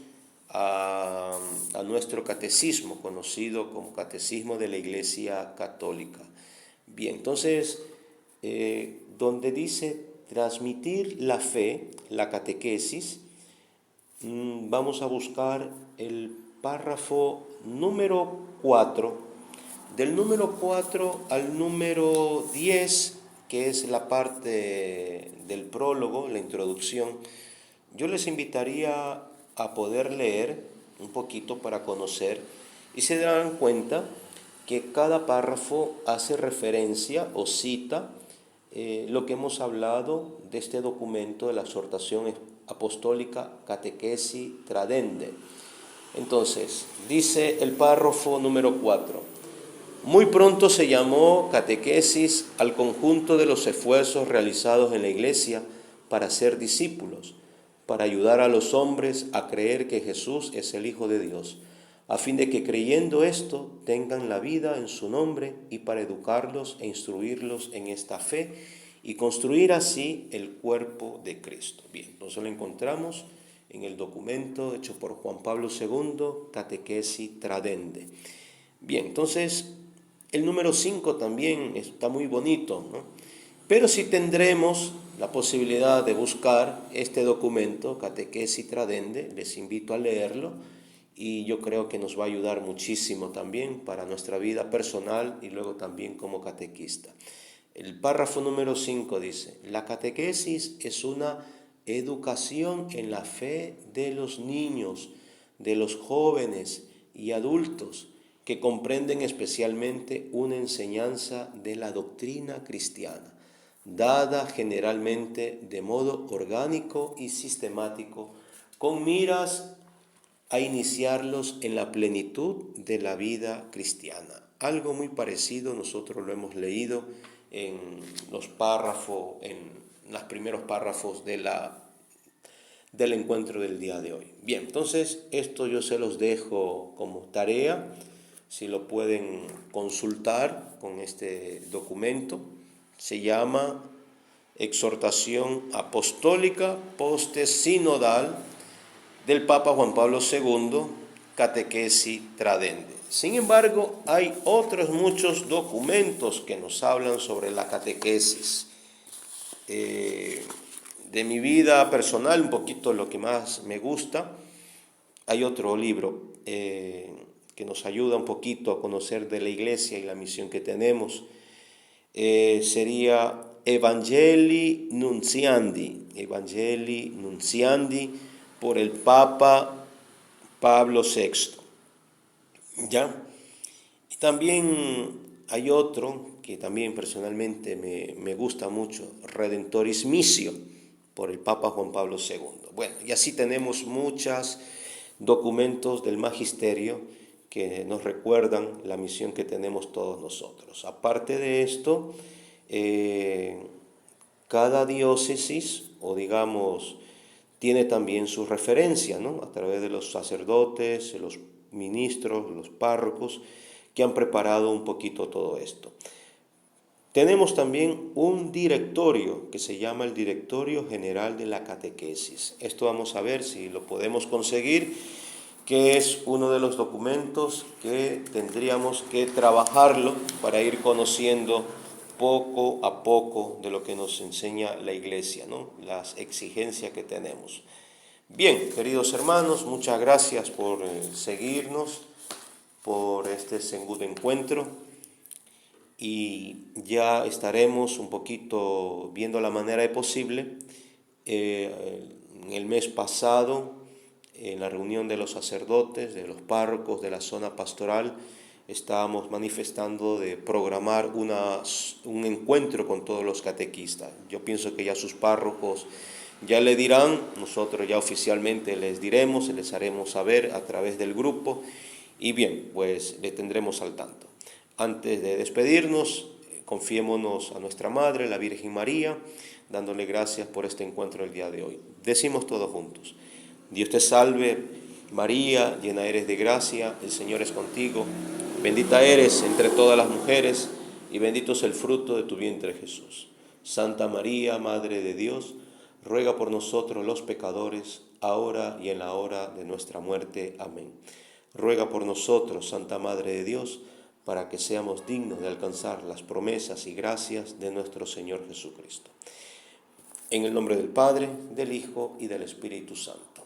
a nuestro catecismo, conocido como Catecismo de la Iglesia Católica. Bien, entonces, donde dice transmitir la fe, la catequesis, vamos a buscar el párrafo número 4, del número 4 al número 10, que es la parte del prólogo, la introducción. Yo les invitaría a poder leer un poquito para conocer y se darán cuenta que cada párrafo hace referencia o cita lo que hemos hablado de este documento de la exhortación apostólica Catequesis Tradende. Entonces, dice el párrafo número 4. Muy pronto se llamó catequesis al conjunto de los esfuerzos realizados en la Iglesia para ser discípulos, para ayudar a los hombres a creer que Jesús es el Hijo de Dios, a fin de que creyendo esto tengan la vida en su nombre y para educarlos e instruirlos en esta fe y construir así el cuerpo de Cristo. Bien, entonces lo encontramos en el documento hecho por Juan Pablo II, Catequesis Tradende. Bien, entonces el número 5 también está muy bonito, ¿no? Pero si tendremos la posibilidad de buscar este documento, Catequesis Tradende, les invito a leerlo y yo creo que nos va a ayudar muchísimo también para nuestra vida personal y luego también como catequista. El párrafo número 5 dice, la catequesis es una educación en la fe de los niños, de los jóvenes y adultos que comprenden especialmente una enseñanza de la doctrina cristiana, dada generalmente de modo orgánico y sistemático, con miras a iniciarlos en la plenitud de la vida cristiana. Algo muy parecido nosotros lo hemos leído en los párrafos, en los primeros párrafos del encuentro del día de hoy. Bien, entonces esto yo se los dejo como tarea, si lo pueden consultar con este documento. Se llama Exhortación Apostólica Post-Sinodal del Papa Juan Pablo II, Catequesis Tradende. Sin embargo, hay otros muchos documentos que nos hablan sobre la catequesis. De mi vida personal, un poquito lo que más me gusta, hay otro libro que nos ayuda un poquito a conocer de la Iglesia y la misión que tenemos. Sería Evangelii Nuntiandi, por el Papa Pablo VI. ¿Ya? Y también hay otro que también personalmente me gusta mucho, Redentoris Missio, por el Papa Juan Pablo II. Bueno, y así tenemos muchos documentos del magisterio que nos recuerdan la misión que tenemos todos nosotros. Aparte de esto, cada diócesis, o digamos, tiene también su referencia, ¿no? A través de los sacerdotes, los ministros, los párrocos, que han preparado un poquito todo esto. Tenemos también un directorio que se llama el Directorio General de la Catequesis. Esto vamos a ver si lo podemos conseguir, que es uno de los documentos que tendríamos que trabajarlo para ir conociendo poco a poco de lo que nos enseña la Iglesia, ¿no? Las exigencias que tenemos. Bien, queridos hermanos, muchas gracias por seguirnos, por este segundo encuentro, y ya estaremos un poquito viendo la manera de posible. En el mes pasado, en la reunión de los sacerdotes, de los párrocos de la zona pastoral, estábamos manifestando de programar un encuentro con todos los catequistas. Yo pienso que ya sus párrocos ya le dirán, nosotros ya oficialmente les diremos, les haremos saber a través del grupo, y bien, pues le tendremos al tanto. Antes de despedirnos, confiémonos a nuestra Madre, la Virgen María, dándole gracias por este encuentro del día de hoy. Decimos todos juntos: Dios te salve, María, llena eres de gracia, el Señor es contigo, bendita eres entre todas las mujeres, y bendito es el fruto de tu vientre, Jesús. Santa María, Madre de Dios, ruega por nosotros los pecadores, ahora y en la hora de nuestra muerte. Amén. Ruega por nosotros, Santa Madre de Dios, para que seamos dignos de alcanzar las promesas y gracias de nuestro Señor Jesucristo. En el nombre del Padre, del Hijo y del Espíritu Santo.